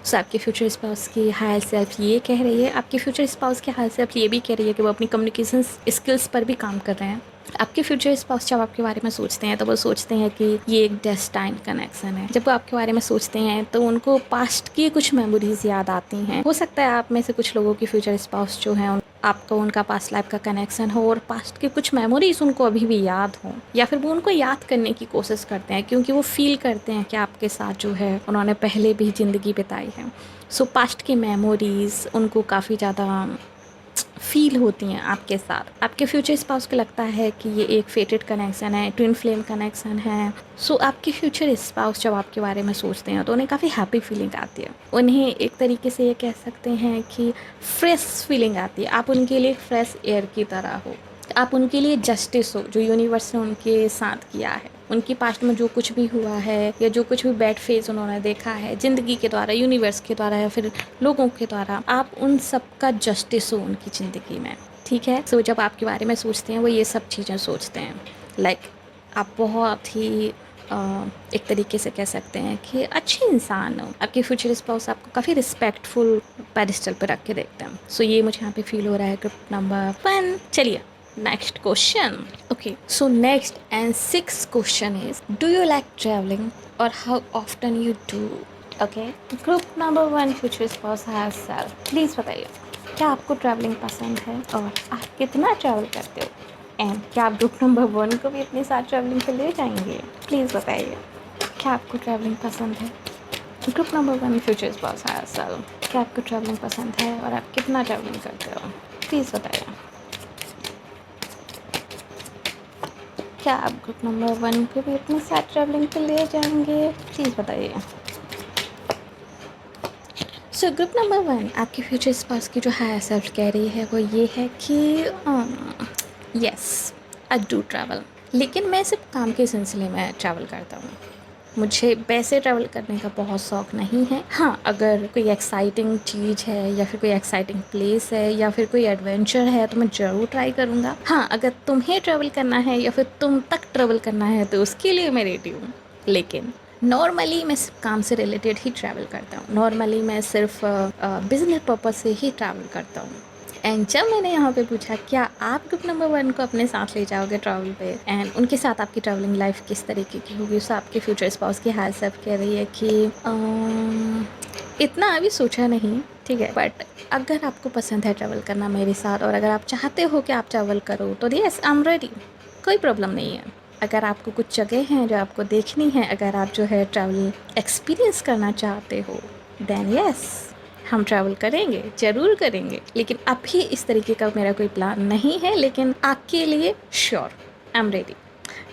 Speaker 1: सो आपके फ्यूचर स्पाउस की हायर सेल्फ ये कह रही है, आपके फ्यूचर स्पाउस की हायर सेल्फ ये भी कह रही है कि वो अपनी कम्युनिकेशन स्किल्स पर भी काम कर रहे हैं। आपके फ्यूचर स्पाउस जब आपके बारे में सोचते हैं तो वो सोचते हैं कि ये एक डेस्टाइन कनेक्शन है। जब वो आपके बारे में सोचते हैं तो उनको पास्ट की कुछ मेमोरीज याद आती हैं। हो सकता है आप में से कुछ लोगों की फ्यूचर स्पाउस जो है आपको उनका पास्ट लाइफ का कनेक्शन हो और पास्ट की कुछ मेमोरीज उनको अभी भी याद हो, या फिर वो उनको याद करने की कोशिश करते हैं क्योंकि वो फील करते हैं कि आपके साथ जो है उन्होंने पहले भी ज़िंदगी बिताई है। सो पास्ट की मेमोरीज उनको काफ़ी ज़्यादा फील होती हैं आपके साथ। आपके फ्यूचर स्पाउस को लगता है कि ये एक फेटेड कनेक्शन है, ट्विन फ्लेम कनेक्शन है। सो आपके फ्यूचर स्पाउस जब आपके बारे में सोचते हैं तो उन्हें काफ़ी हैप्पी फीलिंग आती है। उन्हें एक तरीके से ये कह सकते हैं कि फ्रेश फीलिंग आती है। आप उनके लिए फ्रेश एयर की तरह हो, आप उनके लिए जस्टिस हो जो यूनिवर्स ने उनके साथ किया है। उनकी पास्ट में जो कुछ भी हुआ है या जो कुछ भी बैड फेज उन्होंने देखा है ज़िंदगी के द्वारा, यूनिवर्स के द्वारा या फिर लोगों के द्वारा, आप उन सब का जस्टिस हो उनकी ज़िंदगी में, ठीक है। सो जब आपके बारे में सोचते हैं वो ये सब चीज़ें सोचते हैं। आप बहुत ही एक तरीके से कह सकते हैं कि अच्छे इंसान हो। आपके फ्यूचर स्पाउस आपको काफ़ी रिस्पेक्टफुल पेडिस्टल पे रख के देखते हैं। सो ये मुझे यहाँ पे फील हो रहा है। Group number 1। चलिए next question. Okay, so next and sixth question is, do you like traveling or how often you do? Okay, group number 1 future spouse has self. Please बताइए क्या आपको ट्रैवलिंग पसंद है और आप कितना ट्रैवल करते हो, एंड क्या आप ग्रुप नंबर 1 को भी अपने साथ ट्रैवलिंग पे ले जाएंगे? प्लीज़ बताइए क्या आपको ट्रैवलिंग पसंद है। Group number 1 future spouse has self, क्या आपको ट्रैवलिंग पसंद है और आप कितना ट्रैवलिंग करते हो? प्लीज़ बताइए क्या आप ग्रुप नंबर 1 को भी अपने साथ ट्रैवलिंग पे ले जाएंगे? प्लीज़ बताइए। सो ग्रुप नंबर 1 आपके फ्यूचर स्पाउस की जो हायर सेल्फ कह रही है वो ये है कि यस आई डू ट्रैवल, लेकिन मैं सिर्फ काम के सिलसिले में ट्रैवल करता हूँ। मुझे वैसे ट्रैवल करने का बहुत शौक़ नहीं है। हाँ, अगर कोई एक्साइटिंग चीज़ है या फिर कोई एक्साइटिंग प्लेस है या फिर कोई एडवेंचर है तो मैं ज़रूर ट्राई करूँगा। हाँ, अगर तुम्हें ट्रैवल करना है या फिर तुम तक ट्रैवल करना है तो उसके लिए मैं रेडी हूँ, लेकिन नॉर्मली मैं सिर्फ काम से रिलेटेड ही ट्रैवल करता हूँ। नॉर्मली मैं सिर्फ बिजनेस पर्पज़ से ही ट्रैवल करता हूँ। एंड जब मैंने यहाँ पे पूछा क्या आप ग्रुप नंबर 1 को अपने साथ ले जाओगे ट्रैवल पे एंड उनके साथ आपकी ट्रैवलिंग लाइफ किस तरीके की होगी, उससे आपके फ्यूचर स्पाउस की हायर सेल्फ कह रही है कि इतना अभी सोचा नहीं, ठीक है, बट अगर आपको पसंद है ट्रैवल करना मेरे साथ और अगर आप चाहते हो कि आप ट्रैवल करो तो यस आई एम रेडी, कोई प्रॉब्लम नहीं है। अगर आपको कुछ जगह हैं जो आपको देखनी है, अगर आप जो है ट्रैवल एक्सपीरियंस करना चाहते हो देन यस हम ट्रैवल करेंगे, ज़रूर करेंगे, लेकिन अभी इस तरीके का मेरा कोई प्लान नहीं है, लेकिन आपके लिए श्योर आई एम रेडी,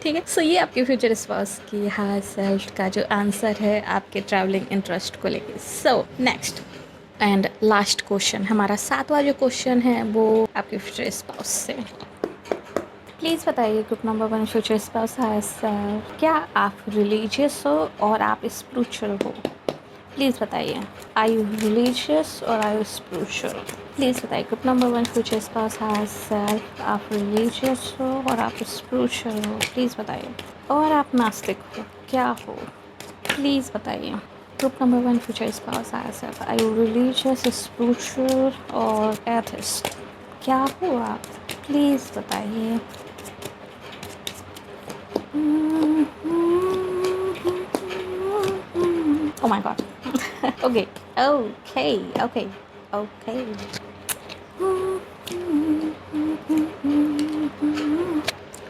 Speaker 1: ठीक है। सो ये आपके फ्यूचर स्पाउस की हायर सेल्फ का जो आंसर है आपके ट्रैवलिंग इंटरेस्ट को लेके। So next and last question, हमारा 7वां जो क्वेश्चन है वो आपके फ्यूचर स्पाउस से। प्लीज़ बताइए group number 1 future spouse higher self, क्या आप रिलीजियस हो और आप स्पिरिचुअल हो? प्लीज़ बताइए, आर यू रिलीजियस और आर यू स्पिरिचुअल? प्लीज़ बताइए, group number 1 future spouse has self, आप रिलीजियस हो और आप स्पिरिचुअल हो, प्लीज़ बताइए। और आप नास्तिक हो, क्या हो? प्लीज़ बताइए। Group number 1 future spouse has self, are you religious, spiritual और एथिस्ट, क्या हो आप? प्लीज़ बताइए। Oh my god. Okay, okay, okay, okay.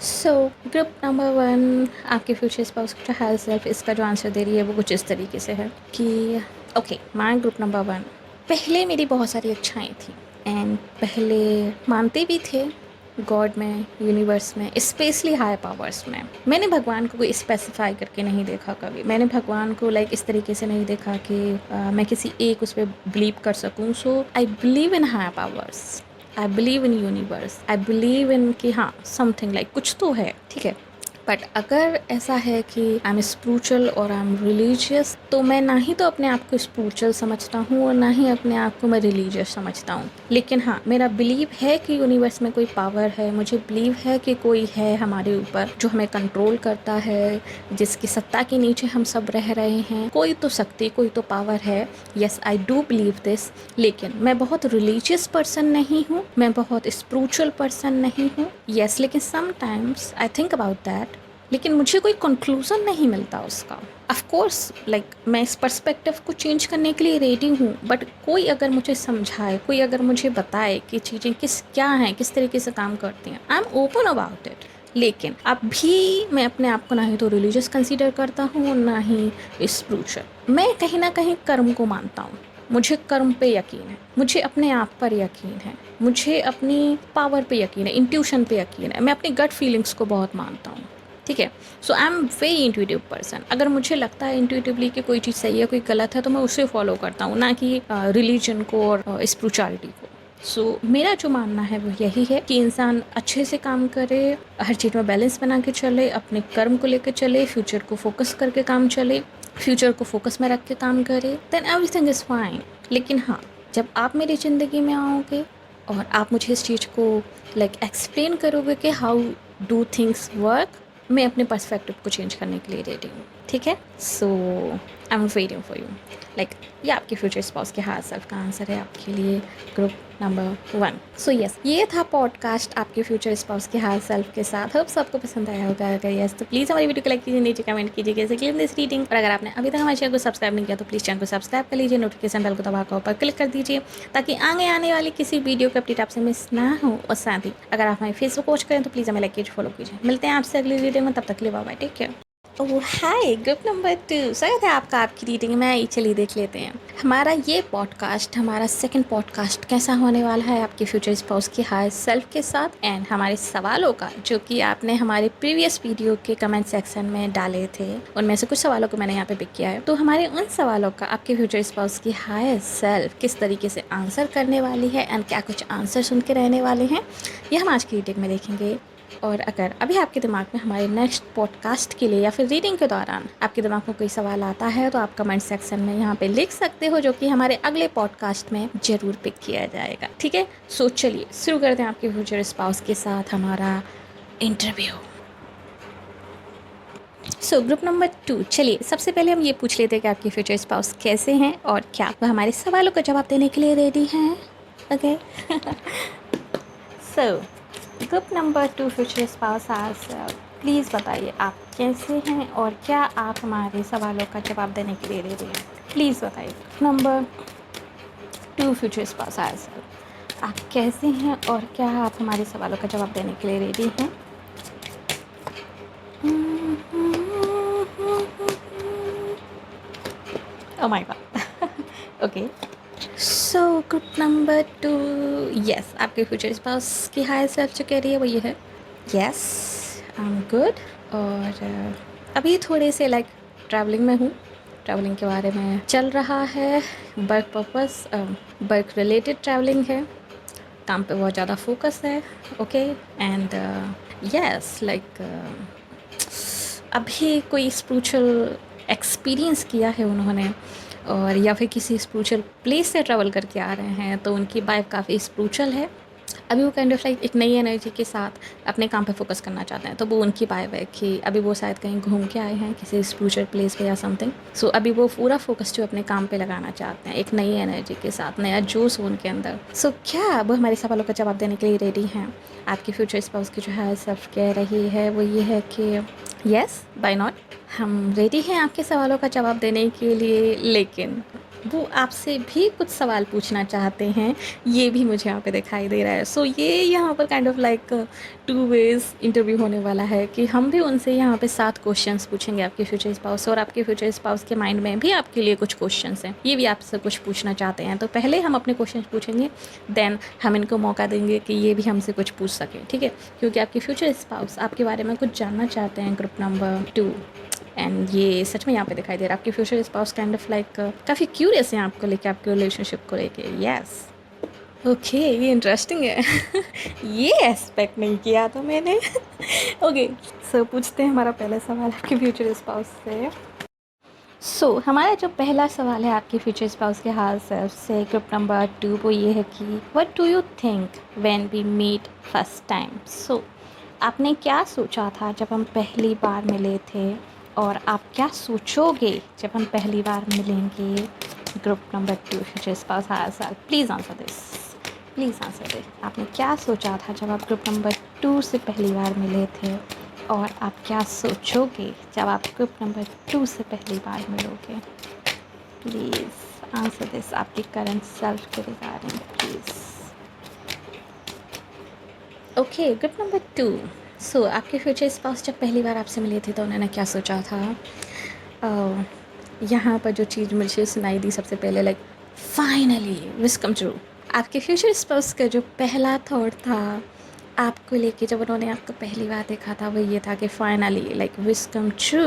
Speaker 1: So group number 1 आपके फ्यूचर स्पाउस का हेल्थ सेल्फ, इसका जो आंसर दे रही है वो कुछ इस तरीके से है कि ओके, माय ग्रुप नंबर 1, पहले मेरी बहुत सारी अच्छाएं थी एंड पहले मानते भी थे गॉड में, यूनिवर्स में, स्पेशली हायर पावर्स में। मैंने भगवान को कोई स्पेसिफाई करके नहीं देखा कभी। मैंने भगवान को लाइक इस तरीके से नहीं देखा कि मैं किसी एक उस पर बिलीव कर सकूं। So I believe in higher powers, I believe in universe, I believe in कि हाँ समथिंग लाइक कुछ तो है, ठीक है। बट अगर ऐसा है कि आई एम स्पिरिचुअल और आई एम रिलीजियस, तो मैं ना ही तो अपने आप को स्पिरिचुअल समझता हूँ और ना ही अपने आप को मैं रिलीजियस समझता हूँ। लेकिन हाँ, मेरा बिलीव है कि यूनिवर्स में कोई पावर है, मुझे बिलीव है कि कोई है हमारे ऊपर जो हमें कंट्रोल करता है, जिसकी सत्ता के नीचे हम सब रह रहे हैं। कोई तो शक्ति, कोई तो पावर है। Yes, I do believe this. लेकिन मैं बहुत रिलीजियस पर्सन नहीं हूँ, मैं बहुत स्पिरिचुअल पर्सन नहीं हूँ। येस, लेकिन sometimes I think about that, लेकिन मुझे कोई कंक्लूजन नहीं मिलता उसका। ऑफ कोर्स लाइक मैं इस पर्सपेक्टिव को चेंज करने के लिए रेडी हूँ, बट कोई अगर मुझे समझाए, कोई अगर मुझे बताए कि चीज़ें क्या हैं, किस तरीके से काम करती हैं, I am open about it. लेकिन अभी मैं अपने आप को ना ही तो रिलीजियस कंसीडर करता हूँ, ना ही स्पिरिचुअल। मैं कहीं ना कहीं कर्म को मानता हूँ। मुझे कर्म पे यकीन है, मुझे अपने आप पर यकीन है, मुझे अपनी पावर पे यकीन है, इंट्यूशन पे यकीन है, मैं अपनी गट फीलिंग्स को बहुत मानता हूँ, ठीक है। So I am very intuitive person. अगर मुझे लगता है इंट्यूटिवली कि कोई चीज़ सही है, कोई गलत है, तो मैं उसे फॉलो करता हूँ, ना कि रिलीजन को और स्पिरिचुअलिटी को। सो मेरा जो मानना है वो यही है कि इंसान अच्छे से काम करे, हर चीज़ में बैलेंस बना के चले, अपने कर्म को लेकर चले, फ्यूचर को फोकस करके काम चले, फ्यूचर को फोकस में रख के काम करे, देन एवरीथिंग इज़ फाइन। लेकिन हाँ, जब आप मेरी ज़िंदगी में आओगे और आप मुझे इस चीज़ को लाइक एक्सप्लेन करोगे कि हाउ डू थिंग्स वर्क, मैं अपने पर्सपेक्टिव को चेंज करने के लिए रेडी हूँ, ठीक है। So I am waiting for you. Like ये आपके फ्यूचर स्पाउस के हाथ सेल्फ का आंसर है आपके लिए, ग्रुप नंबर 1। सो यस, ये था पॉडकास्ट आपके फ्यूचर स्पाउस के हाथ सेल्फ के साथ। होप सबको पसंद आया होगा। अगर यस तो प्लीज़ हमारी वीडियो को लाइक कीजिए, नीचे कमेंट कीजिए कैसे क्लिक दिस रीडिंग। और अगर आपने अभी तक हमारे चैनल को सब्सक्राइब नहीं किया तो प्लीज़ चैनल को सब्सक्राइब कर लीजिए, नोटिफिकेशन बेल को दबाकर ऊपर क्लिक कर दीजिए ताकि आगे आने वाली किसी वीडियो का अपडेट आपसे मिस ना हो। और साथ ही अगर आप हमारे फेसबुक वॉच करें तो प्लीज़ हमें लाइक कीजिए, फॉलो कीजिए। मिलते हैं आपसे अगली वीडियो में, तब तक के लिए बाय बाय, टेक केयर। ओह हाय, ग्रुप नंबर 2, स्वागत है आपका आपकी रीडिंग में। चलिए देख लेते हैं हमारा ये पॉडकास्ट, हमारा सेकंड पॉडकास्ट कैसा होने वाला है आपके फ्यूचर स्पाउस के हायर सेल्फ के साथ, एंड हमारे सवालों का जो कि आपने हमारे प्रीवियस वीडियो के कमेंट सेक्शन में डाले थे, उनमें से कुछ सवालों को मैंने यहाँ पे पिक किया है। तो हमारे उन सवालों का आपके फ्यूचर स्पाउस की हायर सेल्फ किस तरीके से आंसर करने वाली है एंड क्या कुछ आंसर सुन के रहने वाले हैं, ये हम आज की रीडिंग में देखेंगे। और अगर अभी आपके दिमाग में हमारे नेक्स्ट पॉडकास्ट के लिए या फिर रीडिंग के दौरान आपके दिमाग में कोई सवाल आता है तो आप कमेंट सेक्शन में यहाँ पे लिख सकते हो, जो कि हमारे अगले पॉडकास्ट में ज़रूर पिक किया जाएगा, ठीक है। सो चलिए शुरू करते हैं आपके फ्यूचर स्पाउस के साथ हमारा इंटरव्यू। सो ग्रुप नंबर 2, चलिए सबसे पहले हम ये पूछ लेते हैं कि आपके फ्यूचर स्पाउस कैसे हैं और क्या वह हमारे सवालों का जवाब देने के लिए रेडी हैं। ओके सो ग्रुप नंबर 2 फ्यूचर स्पाउस आज प्लीज़ बताइए आप कैसे हैं और क्या आप हमारे सवालों का जवाब देने के लिए रेडी हैं, प्लीज़ बताइए। नंबर 2 फ्यूचर स्पाउस आज आप कैसे हैं और क्या आप हमारे सवालों का जवाब देने के लिए रेडी हैं। Oh my God, okay. So group number 2, yes, आपके फ्यूचर स्पाउस की हायर सेल्फ जो कह रही है वो ये है, यस आई एम गुड। और अभी थोड़े से लाइक ट्रैवलिंग में हूँ, ट्रैवलिंग के बारे में चल रहा है, work purpose, work related travelling है, काम पे बहुत ज़्यादा फोकस है, ओके। एंड यस लाइक अभी कोई स्पिरिचुअल एक्सपीरियंस किया है उन्होंने, और या फिर किसी स्पिरिचुअल प्लेस से ट्रैवल करके आ रहे हैं तो उनकी वाइब काफ़ी स्पिरिचुअल है। अभी वो काइंड ऑफ लाइक एक नई एनर्जी के साथ अपने काम पे फोकस करना चाहते हैं, तो वो उनकी वाइब है कि अभी वो शायद कहीं घूम के आए हैं किसी स्पिरिचुअल प्लेस पे या समथिंग। सो अभी वो पूरा फोकस जो अपने काम पे लगाना चाहते हैं एक नई एनर्जी के साथ, नया जोश हो उनके अंदर। सो क्या वो हमारे सवालों का जवाब देने के लिए रेडी हैं? आपकी फ्यूचर स्पाउस की जो है सिर्फ कह रही है वो ये है कि येस, बाय नॉट, हम रेडी हैं आपके सवालों का जवाब देने के लिए, लेकिन वो आपसे भी कुछ सवाल पूछना चाहते हैं, ये भी मुझे यहाँ पे दिखाई दे रहा है। सो ये यहाँ पर kind of like two ways interview होने वाला है कि हम भी उनसे यहाँ पे 7 क्वेश्चंस पूछेंगे आपके फ्यूचर स्पाउस, और आपके फ्यूचर स्पाउस के माइंड में भी आपके लिए कुछ क्वेश्चंस हैं, ये भी आपसे कुछ पूछना चाहते हैं। तो पहले हम अपने क्वेश्चन पूछेंगे, देन हम इनको मौका देंगे कि ये भी हमसे कुछ पूछ सकें, ठीक है? क्योंकि आपके फ्यूचर स्पाउस आपके बारे में कुछ जानना चाहते हैं, ग्रुप नंबर 2। एंड ये सच में यहाँ पे दिखाई दे रहा है आपके future spouse kind of like काफ़ी क्यूरियस हैं आपको लेके, आपके रिलेशनशिप को लेके। यस, ओके, ये इंटरेस्टिंग है। ये एस्पेक्ट नहीं किया था मैंने। ओके, सो पूछते हैं हमारा पहला सवाल आपके फ्यूचर स्पाउस से। सो हमारा जो पहला सवाल है आपके फ्यूचर स्पाउस के हाल से ग्रुप नंबर 2, वो ये है कि what do you think when we meet first time? So आपने क्या सोचा था जब हम पहली बार मिले थे, और आप क्या सोचोगे जब हम पहली बार मिलेंगे? ग्रुप नंबर 2 फ्यूचर स्पाउस हाल साल, please answer this, please answer this. आपने क्या सोचा था जब आप ग्रुप नंबर 2 से पहली बार मिले थे, और आप क्या सोचोगे जब आप ग्रुप नंबर 2 से पहली बार मिलोगे? प्लीज़ आंसर दिस आपकी करंट सेल्फ के regarding, please. Okay, group number 2। सो आपके फ्यूचर स्पाउस जब पहली बार आपसे मिले थे तो उन्होंने क्या सोचा था? यहाँ पर जो चीज़ मुझे सुनाई दी सबसे पहले, like finally wish come true. आपके फ्यूचर स्पाउस का जो पहला थॉट था आपको लेके जब उन्होंने आपको पहली बार देखा था, वो ये था कि finally like wish come true.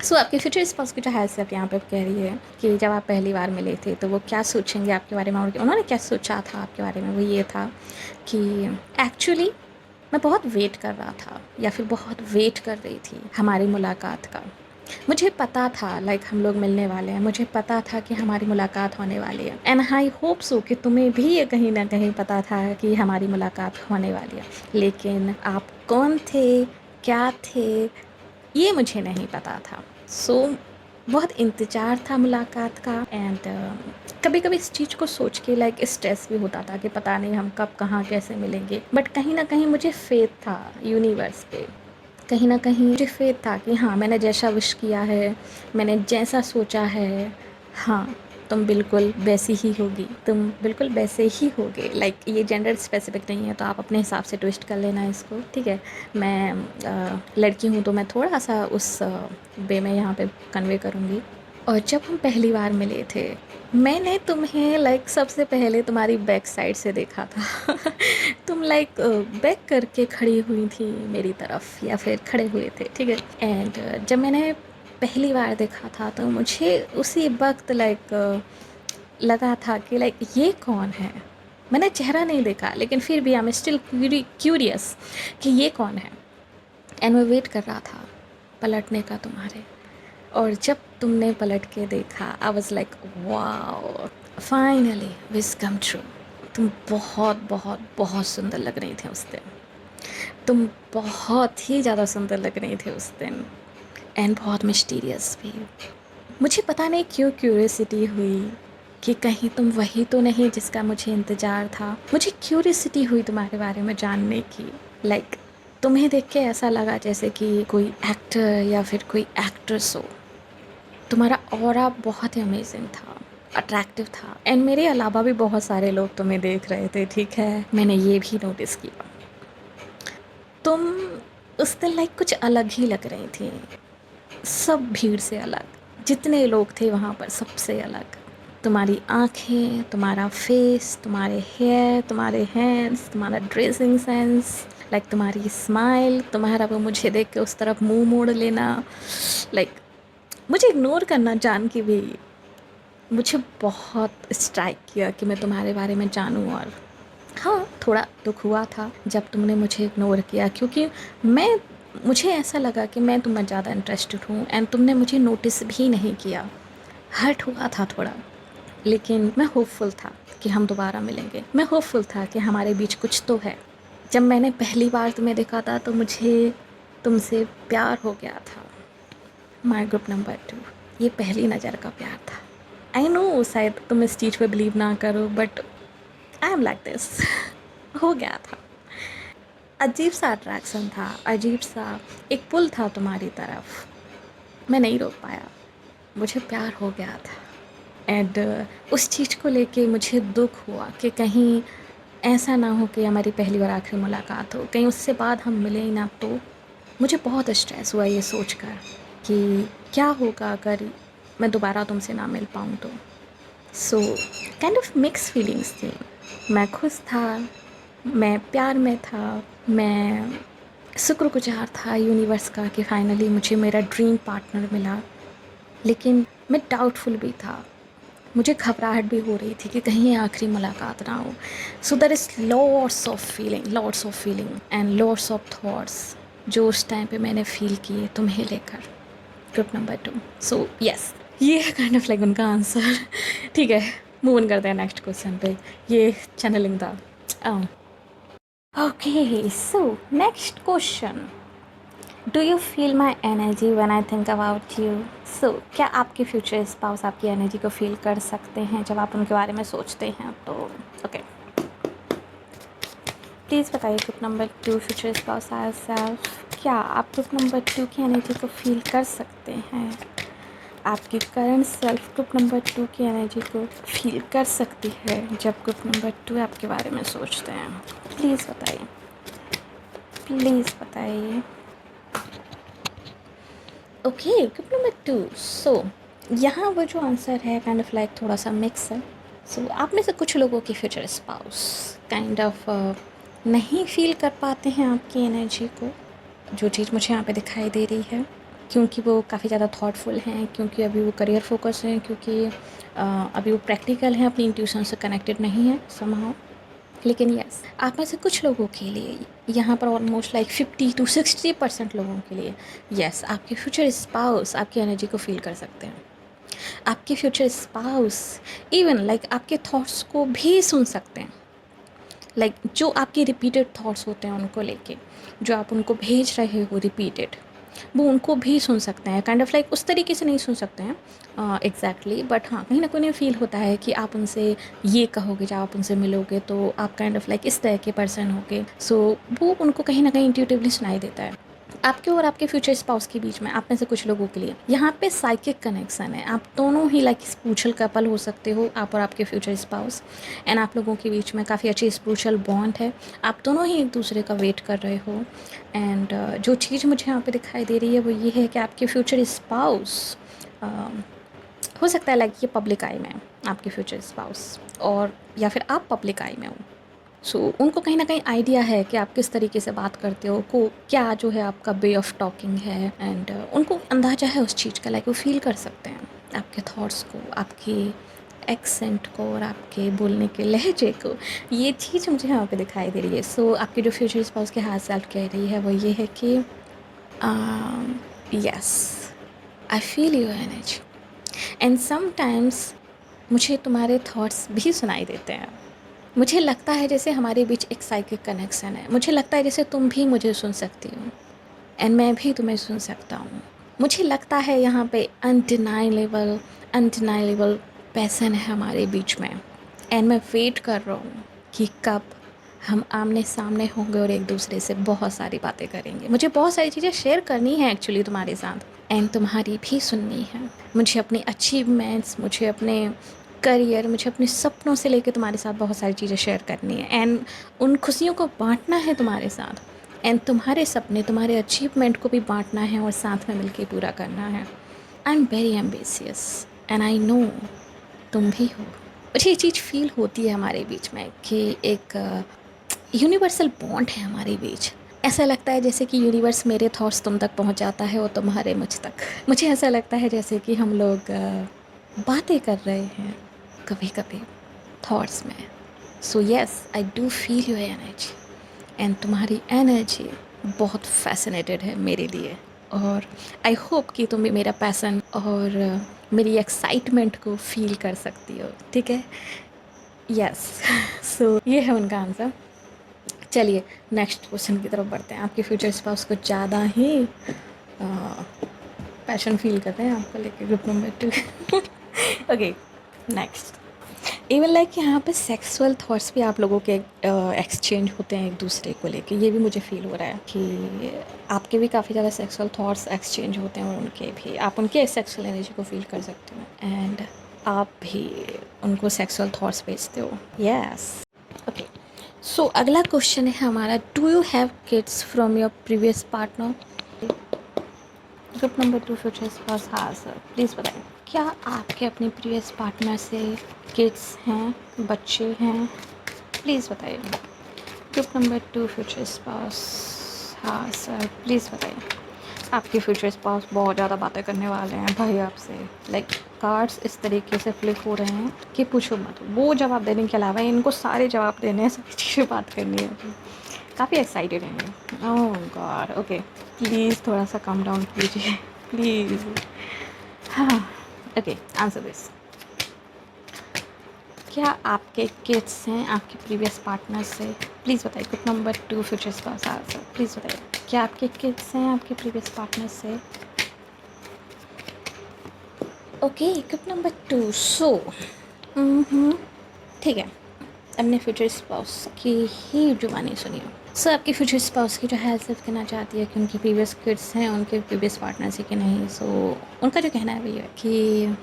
Speaker 1: So आपके फ्यूचर स्पाउस की जो हैसियत यहाँ पे कह रही है कि जब आप पहली बार मिले थे तो वो क्या सोचेंगे आपके बारे में, और उन्होंने क्या सोचा था आपके बारे में, वो ये था कि एक्चुअली मैं बहुत वेट कर रहा था, या फिर बहुत वेट कर रही थी हमारी मुलाकात का। मुझे पता था लाइक हम लोग मिलने वाले हैं, मुझे पता था कि हमारी मुलाकात होने वाली है, एंड आई होप सो कि तुम्हें भी ये कहीं ना कहीं पता था कि हमारी मुलाकात होने वाली है, लेकिन आप कौन थे, क्या थे, ये मुझे नहीं पता था। सो बहुत इंतज़ार था मुलाकात का, एंड कभी कभी इस चीज़ को सोच के लाइक स्ट्रेस भी होता था कि पता नहीं हम कब कहाँ कैसे मिलेंगे, बट कहीं ना कहीं मुझे फेथ था यूनिवर्स पे, कहीं ना कहीं मुझे फेथ था कि हाँ, मैंने जैसा विश किया है, मैंने जैसा सोचा है, हाँ तुम बिल्कुल वैसी ही होगी, तुम बिल्कुल वैसे ही होगे। लाइक ये जेंडर स्पेसिफिक नहीं है, तो आप अपने हिसाब से ट्विस्ट कर लेना इसको, ठीक है? मैं लड़की हूँ तो मैं थोड़ा सा उस वे में यहाँ पे कन्वे करूँगी। और जब हम पहली बार मिले थे, मैंने तुम्हें लाइक सबसे पहले तुम्हारी बैक साइड से देखा था। तुम लाइक बैक करके खड़ी हुई थी मेरी तरफ, या फिर खड़े हुए थे, ठीक है? एंड जब मैंने पहली बार देखा था तो मुझे उसी वक्त लाइक लगा था कि लाइक ये कौन है। मैंने चेहरा नहीं देखा, लेकिन फिर भी आई एम स्टिल क्यूरियस कि ये कौन है। एंड मैं वेट कर रहा था पलटने का तुम्हारे, और जब तुमने पलट के देखा, I was like wow, finally wish come true. तुम बहुत बहुत बहुत सुंदर लग रही थी उस दिन, तुम बहुत ही ज़्यादा सुंदर लग रही थी उस दिन, एंड बहुत मिस्टीरियस भी। मुझे पता नहीं क्यों क्यूरियसिटी हुई कि कहीं तुम वही तो नहीं जिसका मुझे इंतज़ार था। मुझे क्यूरियसिटी हुई तुम्हारे बारे में जानने की। लाइक तुम्हें देख के ऐसा लगा जैसे कि कोई एक्टर या फिर कोई एक्ट्रेस हो। तुम्हारा ऑरा बहुत ही अमेजिंग था, अट्रैक्टिव था, एंड मेरे अलावा भी बहुत सारे लोग तुम्हें देख रहे थे, ठीक है? मैंने ये भी नोटिस किया। तुम उस दिन लाइक कुछ अलग ही लग रही थी, सब भीड़ से अलग, जितने लोग थे वहाँ पर सबसे अलग। तुम्हारी आँखें, तुम्हारा फेस, तुम्हारे हेयर, तुम्हारे हैंड्स, तुम्हारा ड्रेसिंग सेंस, लाइक तुम्हारी स्माइल, तुम्हारा वो मुझे देख के उस तरफ मुंह मोड़ लेना, लाइक मुझे इग्नोर करना जान के भी मुझे बहुत स्ट्राइक किया कि मैं तुम्हारे बारे में जानूँ। और हाँ, थोड़ा दुख हुआ था जब तुमने मुझे इग्नोर किया, क्योंकि मुझे ऐसा लगा कि मैं तुम में ज़्यादा इंटरेस्टेड हूँ, एंड तुमने मुझे नोटिस भी नहीं किया। हर्ट हुआ था थोड़ा, लेकिन मैं होपफुल था कि हम दोबारा मिलेंगे। मैं होपफुल था कि हमारे बीच कुछ तो है। जब मैंने पहली बार तुम्हें देखा था तो मुझे तुमसे प्यार हो गया था। माय ग्रुप नंबर 2, ये पहली नज़र का प्यार था। आई नो शायद तुम इस चीज़ पे बिलीव ना करो, but I am like this. हो गया था। अजीब सा अट्रैक्शन था, अजीब सा एक पुल था तुम्हारी तरफ। मैं नहीं रोक पाया, मुझे प्यार हो गया था। एंड उस चीज़ को लेके मुझे दुख हुआ कि कहीं ऐसा ना हो कि हमारी पहली और आखिरी मुलाकात हो, कहीं उससे बाद हम मिले ही ना। तो मुझे बहुत स्ट्रेस हुआ ये सोचकर कि क्या होगा अगर मैं दोबारा तुमसे ना मिल पाऊँ तो। So kind of mix feelings थी। मैं खुश था, मैं प्यार में था, मैं शुक्रगुजार था यूनिवर्स का कि फाइनली मुझे मेरा ड्रीम पार्टनर मिला। लेकिन मैं डाउटफुल भी था, मुझे घबराहट भी हो रही थी कि कहीं ये आखिरी मुलाकात ना हो। So there is lots of feeling and lots of thoughts जो उस टाइम पे मैंने फ़ील किए तुम्हें लेकर, ग्रुप नंबर 2। सो यस, ये है काइंड ऑफ लाइक उनका आंसर। ठीक है, मूव ऑन करते हैं नेक्स्ट क्वेश्चन पे। ये चैनलिंग था। Okay, so next question. Do you feel my energy when I think about you? So क्या आपके फ्यूचर स्पाउस आपकी एनर्जी को फील कर सकते हैं जब आप उनके बारे में सोचते हैं? तो ओके, प्लीज़ बताइए group number 2 future spouse are self, क्या आप ग्रुप नंबर 2 की एनर्जी को फील कर सकते हैं? आपकी करंट सेल्फ ग्रुप नंबर 2 की एनर्जी को फील कर सकती है जब ग्रुप नंबर 2 आपके बारे में सोचते हैं? प्लीज़ बताइए, प्लीज़ बताइए। Okay, group number 2। सो यहाँ वो जो आंसर है काइंड ऑफ लाइक थोड़ा सा मिक्स है। सो आप में से कुछ लोगों की फ्यूचर स्पाउस काइंड ऑफ नहीं फील कर पाते हैं आपकी एनर्जी को, जो चीज़ मुझे यहाँ पे दिखाई दे रही है, क्योंकि वो काफ़ी ज़्यादा थॉटफुल हैं, क्योंकि अभी वो करियर फोकस हैं, क्योंकि अभी वो प्रैक्टिकल हैं, अपनी इंट्यूशन से कनेक्टेड नहीं है समहाउ। लेकिन यस, आप में से कुछ लोगों के लिए, यहाँ पर ऑलमोस्ट लाइक 50 to 60% लोगों के लिए यस, आपके फ्यूचर स्पाउस आपकी एनर्जी को फील कर सकते हैं। आपके फ्यूचर स्पाउस इवन लाइक आपके थॉट्स को भी सुन सकते हैं। लाइक जो आपके रिपीटेड थॉट्स होते हैं उनको लेके, जो आप उनको भेज रहे हो रिपीटेड, वो उनको भी सुन सकते हैं। काइंड ऑफ लाइक उस तरीके से नहीं सुन सकते हैं एग्जैक्टली, बट हाँ कहीं ना कहीं फील होता है कि आप उनसे ये कहोगे जब आप उनसे मिलोगे तो आप काइंड ऑफ लाइक इस तरह के पर्सन होगे। सो वो उनको कहीं ना कहीं इंट्यूटिवली सुनाई देता है। आपके और आपके फ्यूचर स्पाउस के बीच में, आप में से कुछ लोगों के लिए यहाँ पे साइकिक कनेक्शन है। आप दोनों ही लाइक स्पिरिचुअल कपल हो सकते हो, आप और आपके फ्यूचर स्पाउस, एंड आप लोगों के बीच में काफ़ी अच्छी स्पिरिचुअल बॉन्ड है। आप दोनों ही एक दूसरे का वेट कर रहे हो। एंड जो चीज़ मुझे यहाँ पे दिखाई दे रही है वो ये है कि आपके फ्यूचर स्पाउस हो सकता है लाइक ये पब्लिक आई में आपके फ्यूचर स्पाउस, और या फिर आप पब्लिक आई में हो। सो उनको कहीं ना कहीं आइडिया है कि आप किस तरीके से बात करते हो, को क्या जो है आपका वे ऑफ टॉकिंग है, एंड उनको अंदाज़ा है उस चीज़ का, लाइक वो फील कर सकते हैं आपके थॉट्स को, आपके एक्सेंट को और आपके बोलने के लहजे को। ये चीज़ मुझे यहाँ पे दिखाई दे रही है। सो आपके जो फ्यूचर स्पाउस के हाथ सेल्फ कह रही है वो ये है कि yes, I feel your energy and sometimes मुझे तुम्हारे थॉट्स भी सुनाई देते हैं। मुझे लगता है जैसे हमारे बीच एक साइकिक कनेक्शन है। मुझे लगता है जैसे तुम भी मुझे सुन सकती हो एंड मैं भी तुम्हें सुन सकता हूँ। मुझे लगता है यहाँ पे अनडिनाइलेबल पैसन है हमारे बीच में, एंड मैं वेट कर रहा हूँ कि कब हम आमने सामने होंगे और एक दूसरे से बहुत सारी बातें करेंगे। मुझे बहुत सारी चीज़ें शेयर करनी है एक्चुअली तुम्हारे साथ, एंड तुम्हारी भी सुननी है। मुझे अपनी अचीवमेंट्स, मुझे अपने करियर, मुझे अपने सपनों से लेकर तुम्हारे साथ बहुत सारी चीज़ें शेयर करनी है, एंड उन खुशियों को बांटना है तुम्हारे साथ, एंड तुम्हारे सपने, तुम्हारे अचीवमेंट को भी बांटना है और साथ में मिलके पूरा करना है। आई am very ambitious and I know तुम भी हो। मुझे ये चीज़ फील होती है हमारे बीच में कि एक यूनिवर्सल बॉन्ड है हमारे बीच। ऐसा लगता है जैसे कि यूनिवर्स मेरे थॉट्स तुम तक पहुंच जाता है और तुम्हारे मुझ तक। मुझे ऐसा लगता है जैसे कि हम लोग बातें कर रहे हैं कभी कभी थॉट्स में। So yes, I do feel your energy, and तुम्हारी एनर्जी बहुत फैसिनेटेड है मेरे लिए, और आई होप कि तुम भी मेरा पैसन और मेरी एक्साइटमेंट को फील कर सकती हो, ठीक है। यस सो ये है उनका आंसर। चलिए नेक्स्ट क्वेश्चन की तरफ बढ़ते हैं। आपके फ्यूचर स्पाउस कुछ ज़्यादा ही पैशन फील कर रहे हैं आपको लेके, group number 2 okay next. Even like यहाँ पे सेक्सुअल थॉट्स भी आप लोगों के एक्सचेंज होते हैं एक दूसरे को लेके, ये भी मुझे फील हो रहा है कि आपके भी काफ़ी ज़्यादा सेक्सुअल थॉट्स एक्सचेंज होते हैं और उनके भी, आप उनके सेक्सुअल एनर्जी को फील कर सकते हो एंड आप भी उनको सेक्सुअल थॉट्स भेजते हो। यस ओके सो अगला क्वेश्चन है हमारा, do you have kids from your previous partner? Group number 2 future spouse, हाँ सर प्लीज़ बताएं, क्या आपके अपने प्रीवियस पार्टनर से किड्स हैं, बच्चे हैं? प्लीज़ बताइए। ग्रुप नंबर 2 फ्यूचर स्पाउस, हाँ सर प्लीज़ बताइए। आपके फ्यूचर स्पाउस बहुत ज़्यादा बातें करने वाले हैं भाई आपसे, लाइक कार्ड्स इस तरीके से फ्लिप हो रहे हैं कि पूछो मत। वो जवाब देने के अलावा इनको सारे जवाब देने हैं, सारी चीज़ें बात करनी है। काफ़ी एक्साइटेड हैं। ओह गॉड ओके, प्लीज़ थोड़ा सा कम डाउन कीजिए प्लीज़। हाँ ओके आंसर दिस, क्या आपके किड्स हैं आपके प्रीवियस पार्टनर से? प्लीज़ बताइए। Group number 2 future spouse, answer please बताइए, क्या आपके किड्स हैं आपके प्रीवियस पार्टनर से? ओके ग्रुप नंबर 2 सो ठीक है, अपने फ्यूचर स्पाउस की ही जुबानी सुनिए। सो आपकी फ्यूचर स्पाउस की जो है सिर्फ कहना चाहती है कि उनके प्रीवियस किड्स हैं उनके प्रीवियस पार्टनर से कि नहीं। सो उनका जो कहना है वो ये है कि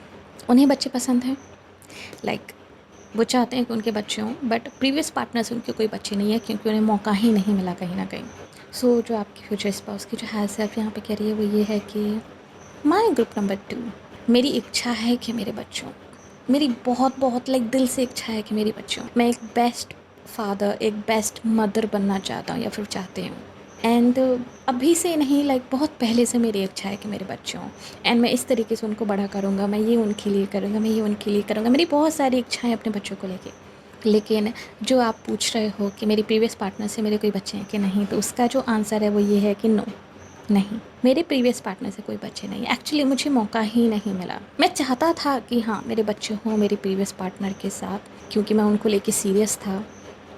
Speaker 1: उन्हें बच्चे पसंद हैं, लाइक वो चाहते हैं कि उनके बच्चे हों, बट प्रीवियस पार्टनर से उनके कोई बच्चे नहीं है क्योंकि उन्हें मौका ही नहीं मिला कहीं ना कहीं। सो जो आपकी फ्यूचर स्पाउस की जो है सिर्फ यहाँ पे कह रही है वो ये है कि माई ग्रुप नंबर 2, मेरी इच्छा है कि मेरे बच्चों, मेरी बहुत बहुत लाइक दिल से इच्छा है कि मेरी बच्चों, मैं एक बेस्ट फादर एक बेस्ट मदर बनना चाहता हूँ या फिर चाहते हूँ। एंड अभी से नहीं, लाइक बहुत पहले से मेरी इच्छा है कि मेरे बच्चे हों एंड मैं इस तरीके से उनको बड़ा करूँगा, मैं ये उनके लिए करूँगा, मैं ये उनके लिए करूँगा। मेरी बहुत सारी इच्छाएं अपने बच्चों को लेके। लेकिन जो आप पूछ रहे हो कि मेरी प्रीवियस पार्टनर से मेरे कोई बच्चे हैं कि नहीं, तो उसका जो आंसर है वो ये है कि नो, नहीं, मेरे प्रीवियस पार्टनर से कोई बच्चे नहीं। एक्चुअली मुझे मौका ही नहीं मिला। मैं चाहता था कि हाँ मेरे बच्चे हों मेरे प्रीवियस पार्टनर के साथ, क्योंकि मैं उनको लेके सीरियस था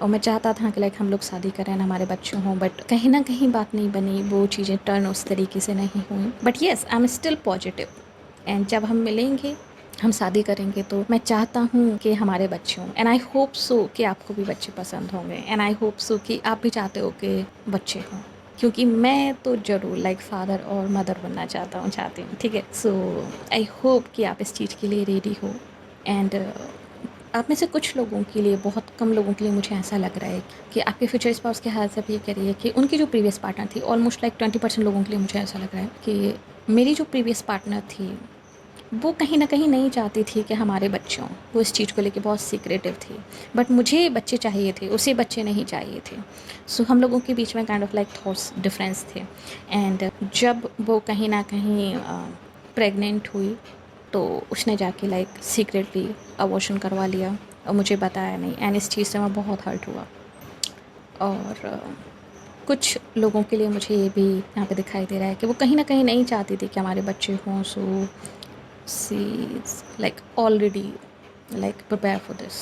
Speaker 1: और मैं चाहता था कि लाइक हम लोग शादी करें हमारे बच्चे हों, बट कहीं ना कहीं बात नहीं बनी, वो चीज़ें टर्न उस तरीके से नहीं हुई। But yes I am still positive and जब हम मिलेंगे हम शादी करेंगे तो मैं चाहता हूँ कि हमारे बच्चे हों एंड आई होप सो कि आपको भी बच्चे पसंद होंगे एंड आई होप सो कि आप भी चाहते हो कि बच्चे हों, क्योंकि मैं तो ज़रूर लाइक फादर और मदर बनना चाहती हूँ, ठीक है। सो आई होप कि आप इस चीज़ के लिए रेडी हो एंड आप में से कुछ लोगों के लिए, बहुत कम लोगों के लिए मुझे ऐसा लग रहा है कि आपके फ्यूचर स्पाउस के हाथ से ये कह रही है कि उनकी जो प्रीवियस पार्टनर थी, ऑलमोस्ट लाइक 20% लोगों के लिए मुझे ऐसा लग रहा है कि मेरी जो प्रीवियस पार्टनर थी वो कहीं ना कहीं नहीं चाहती थी कि हमारे बच्चे हों, वो इस चीज़ को लेके बहुत सीक्रेटिव थी। बट मुझे बच्चे चाहिए थे, उसे बच्चे नहीं चाहिए थे। सो हम लोगों के बीच में kind of like thoughts difference थे एंड जब वो कहीं ना कहीं प्रेग्नेंट हुई तो उसने जाके लाइक सीक्रेटली अबॉर्शन करवा लिया और मुझे बताया नहीं एंड इस चीज़ से मैं बहुत हर्ट हुआ। और कुछ लोगों के लिए मुझे ये भी यहाँ पे दिखाई दे रहा है कि वो कहीं ना कहीं नहीं चाहती थी कि हमारे बच्चे हों। So she like already like prepare for this,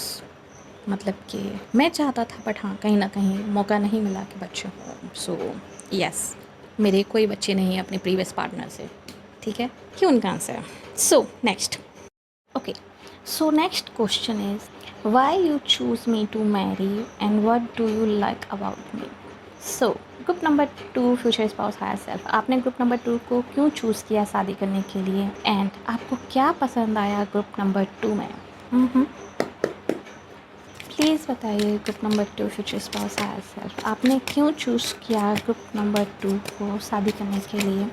Speaker 1: मतलब कि मैं चाहता था बट हाँ कहीं ना कहीं मौका नहीं मिला कि बच्चे हों। सो यस मेरे कोई बच्चे नहीं हैं अपने प्रीवियस पार्टनर से, ठीक है, क्यों उनका answer. So next okay so next question is why you choose me to marry and what do you like about me? So group number 2 future spouse higher self, आपने ग्रुप नंबर 2 को क्यों choose किया शादी करने के लिए and आपको क्या पसंद आया ग्रुप नंबर 2 में? प्लीज़ बताइए। Group number 2 future spouse higher self, आपने क्यों चूज़ किया ग्रुप नंबर 2 को शादी करने के लिए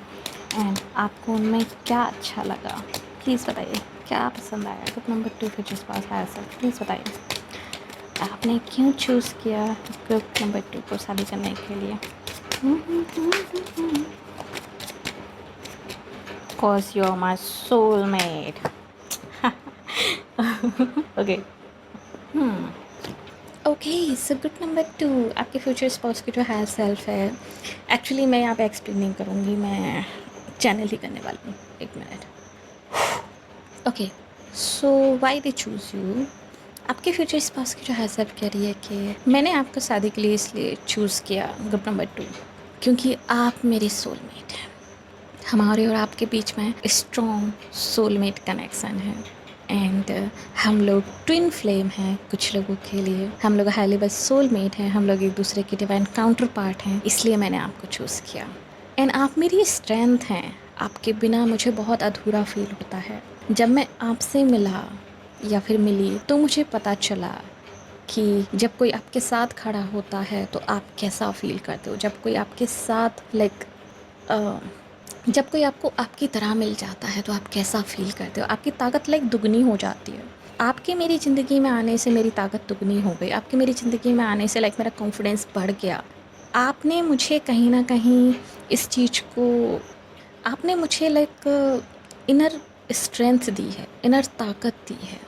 Speaker 1: एंड आपको उनमें क्या अच्छा लगा? प्लीज़ बताइए क्या पसंद आया group number 2 future spouse higher self, please बताइए आपने क्यों चूज़ किया ग्रुप नंबर 2 को शादी करने के लिए? Cause you're my soulmate. Okay okay so group number 2 आपके फ्यूचर स्पाउस की जो हायर सेल्फ है, एक्चुअली मैं यहाँ पे एक्सप्लेन नहीं करूँगी, मैं चैनल ही करने वाली हूँ। एक minute okay, so why they choose you? आपके फ्यूचर स्पाउस की जो हैसियत कह रही है कि मैंने आपको शादी के लिए इसलिए चूज़ किया, ग्रुप नंबर 2, क्योंकि आप मेरी सोलमेट हैं। हमारे और आपके बीच में स्ट्रॉन्ग सोलमेट कनेक्शन है। एंड हम लोग ट्विन फ्लेम हैं कुछ लोगों के लिए, हम लोग हाईली बस सोलमेट हैं, हम लोग एक दूसरे के डिवाइन काउंटर पार्ट हैं, इसलिए मैंने आपको चूज़ किया। एंड आप मेरी स्ट्रेंथ हैं, आपके बिना मुझे बहुत अधूरा फील होता है। जब मैं आपसे मिला या फिर मिली तो मुझे पता चला कि जब कोई आपके साथ खड़ा होता है तो आप कैसा फ़ील करते हो, जब कोई आपके साथ जब कोई आपको आपकी तरह मिल जाता है तो आप कैसा फ़ील करते हो, आपकी ताकत दुगनी हो जाती है। आपके मेरी ज़िंदगी में आने से मेरी ताकत दुगनी हो गई, आपके मेरी ज़िंदगी में आने से मेरा कॉन्फिडेंस बढ़ गया। आपने मुझे कहीं न कहीं इस चीज़ को, आपने मुझे इनर स्ट्रेंथ दी है, इनर ताकत दी है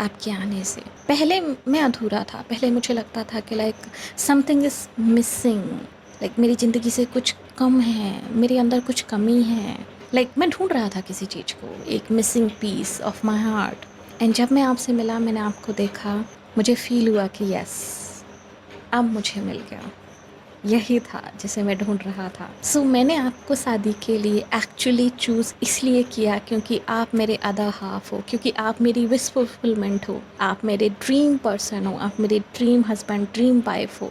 Speaker 1: आपके आने से। पहले मैं अधूरा था, पहले मुझे लगता था कि समथिंग इज़ मिसिंग, मेरी ज़िंदगी से कुछ कम है, मेरे अंदर कुछ कमी है। मैं ढूंढ रहा था किसी चीज़ को, एक missing piece of my heart. And जब मैं आपसे मिला, मैंने आपको देखा, मुझे फ़ील हुआ कि यस, अब मुझे मिल गया, यही था जिसे मैं ढूंढ रहा था। सो मैंने आपको शादी के लिए एक्चुअली चूज़ इसलिए किया क्योंकि आप मेरे अदर हाफ हो, क्योंकि आप मेरी विश फुलफिलमेंट हो, आप मेरे ड्रीम पर्सन हो, आप मेरे ड्रीम हस्बैंड, ड्रीम वाइफ हो।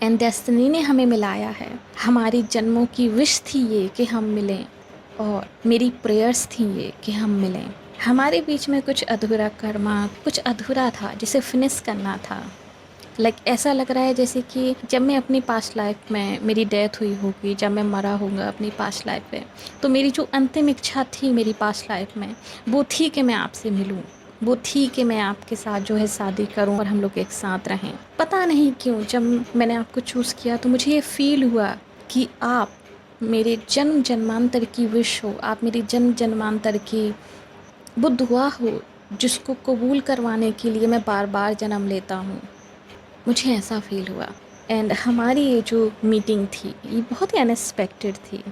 Speaker 1: एंड डेस्टिनी ने हमें मिलाया है। हमारी जन्मों की विश थी ये कि हम मिलें, और मेरी प्रेयर्स थी ये कि हम मिलें। हमारे बीच में कुछ अधूरा कर्मा, कुछ अधूरा था जिसे फिनिश करना था। ऐसा लग रहा है जैसे कि जब मैं अपनी पास्ट लाइफ में, मेरी डेथ हुई होगी, जब मैं मरा होऊंगा अपनी पास्ट लाइफ में, तो मेरी जो अंतिम इच्छा थी मेरी पास्ट लाइफ में, वो थी कि मैं आपसे मिलूं, वो थी कि मैं आपके साथ जो है शादी करूं और हम लोग एक साथ रहें। पता नहीं क्यों जब मैंने आपको चूज़ किया तो मुझे ये फील हुआ कि आप मेरे जन्म जन्मांतर की विश हो, आप मेरी जन्म जन्मांतर की वो दुआ हो जिसको कबूल करवाने के लिए मैं बार बार जन्म लेता हूँ। मुझे ऐसा फ़ील हुआ। एंड हमारी ये जो मीटिंग थी ये बहुत ही अनएक्सपेक्टेड थी।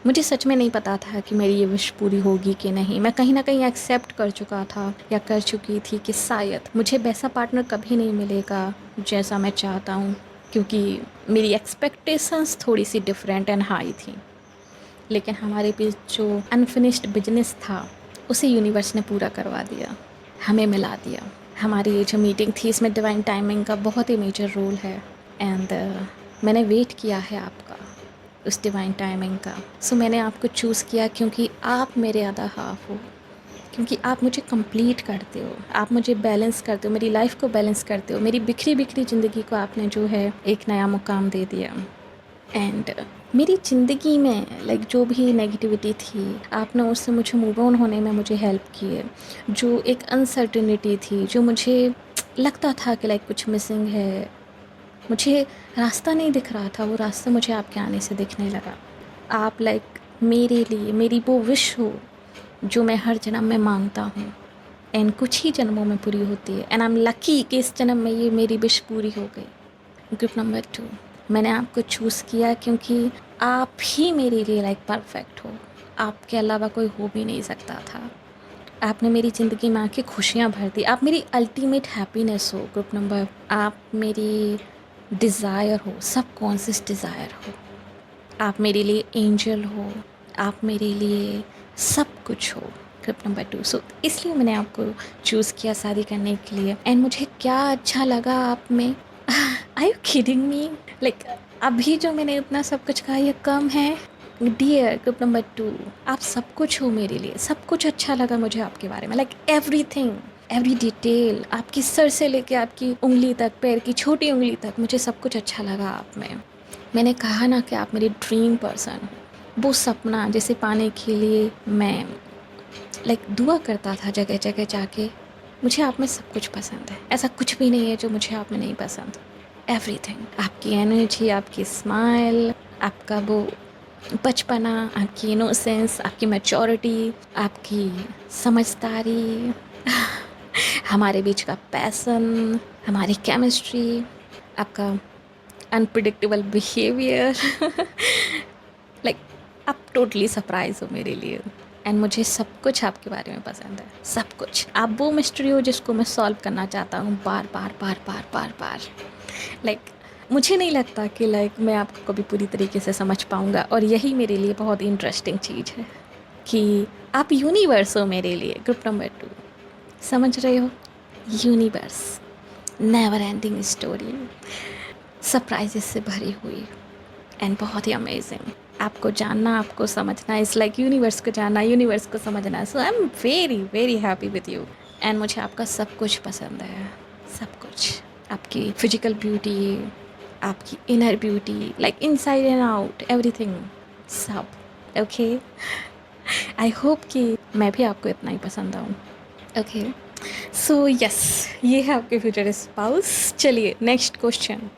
Speaker 1: मुझे सच में नहीं पता था कि मेरी ये विश पूरी होगी कि नहीं। मैं कहीं ना कहीं एक्सेप्ट कर चुका था या कर चुकी थी कि शायद मुझे वैसा पार्टनर कभी नहीं मिलेगा जैसा मैं चाहता हूँ, क्योंकि मेरी एक्सपेक्टेशंस थोड़ी सी डिफरेंट एंड हाई थी। लेकिन हमारे बीच जो अनफिनिश्ड बिजनेस था उसे यूनिवर्स ने पूरा करवा दिया, हमें मिला दिया। हमारी ये जो मीटिंग थी इसमें डिवाइन टाइमिंग का बहुत ही मेजर रोल है। एंड मैंने वेट किया है आपका, उस डिवाइन टाइमिंग का। सो मैंने आपको चूज़ किया क्योंकि आप मेरे अदर हाफ हो, क्योंकि आप मुझे कंप्लीट करते हो, आप मुझे बैलेंस करते हो, मेरी लाइफ को बैलेंस करते हो। मेरी बिखरी बिखरी ज़िंदगी को आपने जो है एक नया मुकाम दे दिया। एंड मेरी ज़िंदगी में जो भी नेगेटिविटी थी, आपने उससे मुझे मूव ऑन होने में मुझे हेल्प की है। जो एक अनसर्टिनिटी थी, जो मुझे लगता था कि कुछ मिसिंग है, मुझे रास्ता नहीं दिख रहा था, वो रास्ता मुझे आपके आने से दिखने लगा। आप मेरे लिए मेरी वो विश हो जो मैं हर जन्म में मांगता हूँ, एंड कुछ ही जन्मों में पूरी होती है। एंड आई एम लकी कि इस जन्म में ये मेरी विश पूरी हो गई। ग्रुप नंबर 2, मैंने आपको चूज़ किया क्योंकि आप ही मेरे लिए परफेक्ट हो। आपके अलावा कोई हो भी नहीं सकता था। आपने मेरी ज़िंदगी में आके खुशियाँ भर दी। आप मेरी अल्टीमेट हैप्पीनेस हो। ग्रुप नंबर, आप मेरी डिज़ायर हो, सब कॉन्शियस डिज़ायर हो। आप मेरे लिए एंजल हो, आप मेरे लिए सब कुछ हो। ग्रुप नंबर 2, सो इसलिए मैंने आपको चूज़ किया शादी करने के लिए। एंड मुझे क्या अच्छा लगा आप में। Are you kidding me? अभी जो मैंने इतना सब कुछ कहा ये कम है? डियर ग्रुप नंबर 2, आप सब कुछ हो मेरे लिए, सब कुछ अच्छा लगा मुझे आपके बारे में। एवरीथिंग, एवरी डिटेल, आपकी सर से लेके आपकी उंगली तक, पैर की छोटी उंगली तक, मुझे सब कुछ अच्छा लगा आप में। मैंने कहा ना कि आप मेरी ड्रीम पर्सन हो। वो सपना जिसे पाने के लिए मैं दुआ करता था जगह जगह जाके, मुझे आप में सब कुछ पसंद है। ऐसा कुछ भी नहीं है जो मुझे आप में नहीं पसंद। एवरीथिंग, आपकी एनर्जी, आपकी स्माइल, आपका वो बचपना, आपकी इनोसेंस, आपकी मैच्योरिटी, आपकी समझदारी, हमारे बीच का पैसन, हमारी केमिस्ट्री, आपका अनप्रिडिक्टेबल बिहेवियर, आप टोटली सरप्राइज हो मेरे लिए। एंड मुझे सब कुछ आपके बारे में पसंद है, सब कुछ। आप वो मिस्ट्री हो जिसको मैं सॉल्व करना चाहता हूँ बार बार बार बार बार बार। लाइक मुझे नहीं लगता कि लाइक मैं आपको कभी पूरी तरीके से समझ पाऊँगा, और यही मेरे लिए बहुत इंटरेस्टिंग चीज़ है कि आप यूनिवर्स हो मेरे लिए। ग्रुप नंबर 2, समझ रहे हो? Universe, never ending story, surprises से भरी हुई एंड बहुत ही अमेजिंग। आपको जानना, आपको समझना, इज़ लाइक यूनिवर्स को जानना, यूनिवर्स को समझना। So I am very very happy with you and मुझे आपका सब कुछ पसंद है, सब कुछ। आपकी फिजिकल ब्यूटी, आपकी inner beauty, like inside and out, everything, सब। ओके, आई होप कि मैं भी आपको इतना ही पसंद आऊँ। ओके, सो यस, ये है आपके फ्यूचर स्पाउस। चलिए नेक्स्ट क्वेश्चन।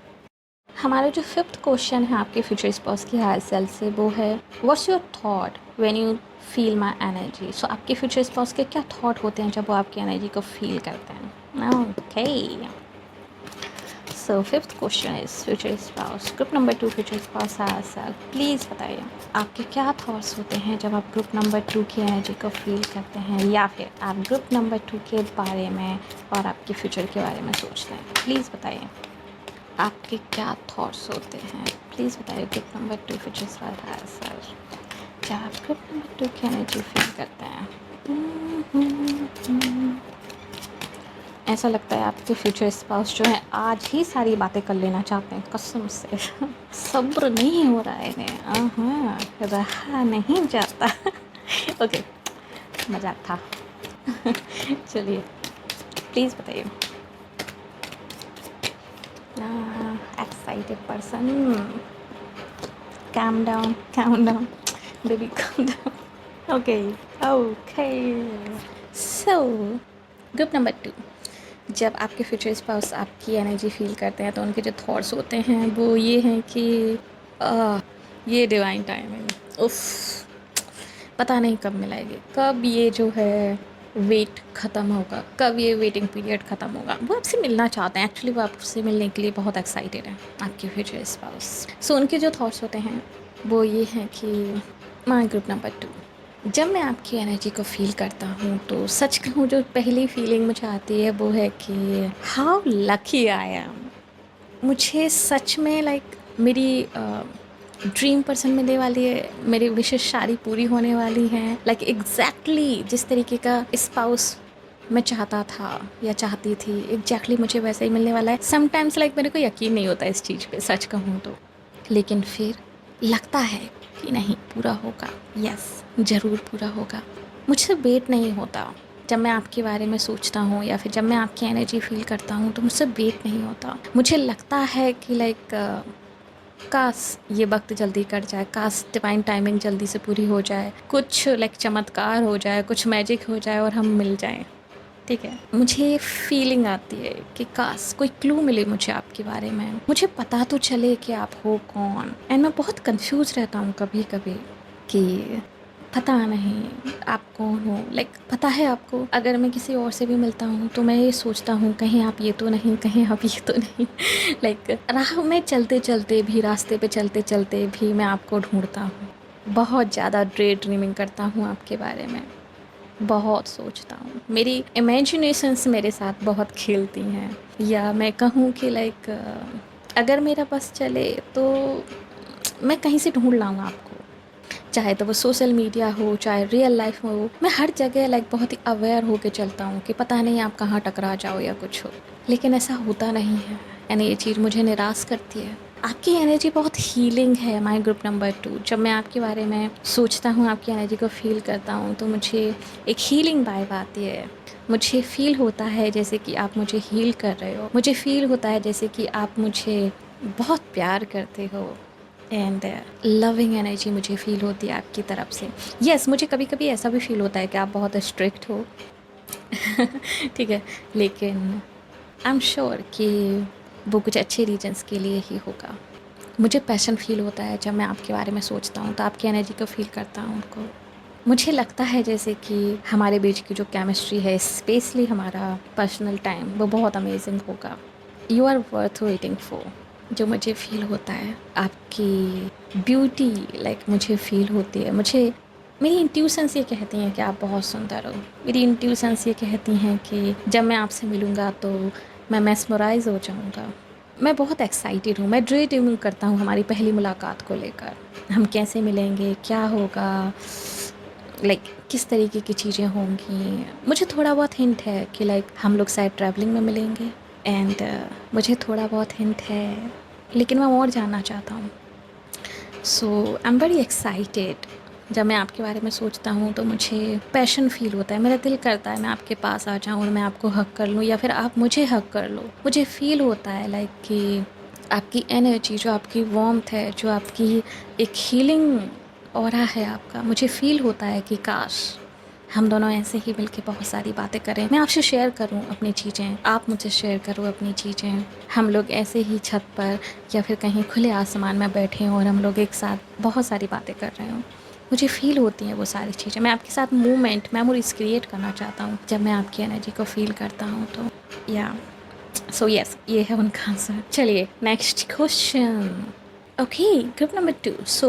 Speaker 1: हमारा जो फिफ्थ क्वेश्चन है आपके फ्यूचर स्पाउस की हायर सेल्फ से, वो है what's your thought when you feel my energy. So आपके फ्यूचर स्पाउस के क्या थॉट होते हैं जब वो आपकी एनर्जी को फील करते हैं? Okay, so fifth question is future spouse, group number 2 future spouse higher self. Please बताइए आपके क्या थॉट्स होते हैं जब आप ग्रुप नंबर 2 की एनर्जी को फील करते हैं, या फिर आप ग्रुप नंबर 2 के बारे में और आपके फ्यूचर के बारे में सोचते हैं। प्लीज़ बताइए आपके क्या थॉट्स होते हैं, प्लीज़ बताइए। Group number 2 future spouse higher self, क्या आप ग्रुप नंबर 2 की एनर्जी फील करते हैं? ऐसा लगता है आपके फ्यूचर स्पाउस जो है आज ही सारी बातें कर लेना चाहते हैं, कसम से। सब्र नहीं हो रहा है इन्हें, रहा नहीं जाता। ओके, मजाक था। चलिए प्लीज़ बताइए। Excited person, calm down baby, calm down. Okay, so group number 2, जब आपके फ्यूचर स्पाउस आपकी एनर्जी फील करते हैं तो उनके जो थॉट्स होते हैं वो ये हैं कि ये डिवाइन टाइमिंग, उफ, पता नहीं कब मिलाएगी, कब ये जो है वेट ख़त्म होगा, कब ये वेटिंग पीरियड ख़त्म होगा। वो आपसे मिलना चाहते हैं, एक्चुअली वो आपसे मिलने के लिए बहुत एक्साइटेड हैं आपके फ्यूचर स्पाउस। सो उनके जो थॉट्स होते हैं वो ये हैं कि माय ग्रुप नंबर 2, जब मैं आपकी एनर्जी को फील करता हूँ तो सच कहूँ जो पहली फीलिंग मुझे आती है वो है कि हाउ लकी आई एम। मुझे सच में लाइक मेरी ड्रीम पर्सन मिलने वाली है, मेरी विशेष सारी पूरी होने वाली हैं। लाइक एग्जैक्टली जिस तरीके का स्पाउस मैं चाहता था या चाहती थी, एग्जैक्टली मुझे वैसे ही मिलने वाला है। समटाइम्स लाइक मेरे को यकीन नहीं होता इस चीज़ पे, सच कहूँ तो, लेकिन फिर लगता है कि नहीं पूरा होगा, यस ज़रूर पूरा होगा। मुझसे वेट नहीं होता। जब मैं आपके बारे में सोचता हूँ या फिर जब मैं आपकी एनर्जी फील करता हूँ तो मुझसे वेट नहीं होता। मुझे लगता है कि लाइक काश ये वक्त जल्दी कट जाए, काश डिवाइन टाइमिंग जल्दी से पूरी हो जाए, कुछ लाइक चमत्कार हो जाए, कुछ मैजिक हो जाए और हम मिल जाएं। ठीक है, मुझे फीलिंग आती है कि काश कोई क्लू मिले मुझे आपके बारे में, मुझे पता तो चले कि आप हो कौन। एंड मैं बहुत कंफ्यूज रहता हूँ कभी कभी कि पता नहीं आप कौन हो। लाइक पता है आपको, अगर मैं किसी और से भी मिलता हूँ तो मैं ये सोचता हूँ कहीं आप ये तो नहीं, कहीं आप ये तो नहीं। लाइक राह में चलते चलते भी, रास्ते पे चलते चलते भी मैं आपको ढूंढता हूँ। बहुत ज़्यादा ड्रीमिंग करता हूँ आपके बारे में, बहुत सोचता हूँ। मेरी इमेजिनेशंस मेरे साथ बहुत खेलती हैं, या मैं कहूँ कि लाइक अगर मेरा बस चले तो मैं कहीं से ढूंढ लाऊंगा आपको, चाहे तो वो सोशल मीडिया हो, चाहे रियल लाइफ हो। मैं हर जगह लाइक बहुत ही अवेयर होके चलता हूँ कि पता नहीं आप कहाँ टकरा जाओ या कुछ हो, लेकिन ऐसा होता नहीं है। यानी ये चीज़ मुझे निराश करती है। आपकी एनर्जी बहुत हीलिंग है माय ग्रुप नंबर 2। जब मैं आपके बारे में सोचता हूँ, आपकी एनर्जी को फील करता हूँ तो मुझे एक हीलिंग वाइब आती है। मुझे फील होता है जैसे कि आप मुझे हील कर रहे हो, मुझे फील होता है जैसे कि आप मुझे बहुत प्यार करते हो। एंड लविंग एनर्जी मुझे फ़ील होती है आपकी तरफ से। यस, मुझे कभी कभी ऐसा भी फील होता है कि आप बहुत स्ट्रिक्ट हो। ठीक है, लेकिन आई एम श्योर कि वो कुछ अच्छे रीजन्स के लिए ही होगा। मुझे पैशन फील होता है जब मैं आपके बारे में सोचता हूँ, तो आपकी एनर्जी को फील करता हूँ उनको। मुझे लगता है जैसे कि हमारे बीच की जो केमिस्ट्री है, स्पेशली हमारा पर्सनल टाइम, वो बहुत अमेजिंग होगा। You are worth waiting for. जो मुझे फ़ील होता है आपकी ब्यूटी, लाइक मुझे फ़ील होती है। मुझे मेरी इंट्यूशंस ये कहती हैं कि आप बहुत सुंदर हो। मेरी इंट्यूशंस ये कहती हैं कि जब मैं आपसे मिलूँगा तो मैं मेस्मराइज़ हो जाऊँगा। मैं बहुत एक्साइटेड हूँ, मैं ड्रे ड्रीमिंग करता हूँ हमारी पहली मुलाकात को लेकर। हम कैसे मिलेंगे, क्या होगा, लाइक किस तरीके की चीज़ें होंगी। मुझे थोड़ा बहुत हिंट है कि लाइक हम लोग शायद ट्रैवलिंग में मिलेंगे एंड मुझे थोड़ा बहुत हिंट है, लेकिन मैं और जानना चाहता हूँ। सो आई एम वेरी एक्साइटेड। जब मैं आपके बारे में सोचता हूँ तो मुझे पैशन फ़ील होता है, मेरा दिल करता है मैं आपके पास आ जाऊँ और मैं आपको हग कर लूँ या फिर आप मुझे हग कर लो। मुझे फ़ील होता है लाइक कि आपकी एनर्जी, जो आपकी वार्मथ है, जो आपकी एक हीलिंग ऑरा है आपका, मुझे फ़ील होता है कि काश हम दोनों ऐसे ही मिलके बहुत सारी बातें करें। मैं आपसे शेयर करूं अपनी चीज़ें, आप मुझसे शेयर करो अपनी चीज़ें। हम लोग ऐसे ही छत पर या फिर कहीं खुले आसमान में बैठे हों और हम लोग एक साथ बहुत सारी बातें कर रहे हों। मुझे फ़ील होती हैं वो सारी चीज़ें। मैं आपके साथ मूवमेंट, मेमोरीज़ क्रिएट करना चाहता हूँ जब मैं आपकी एनर्जी को फ़ील करता हूँ तो या सो यस, ये है उनका आंसर। चलिए next question. Okay, group number two. So,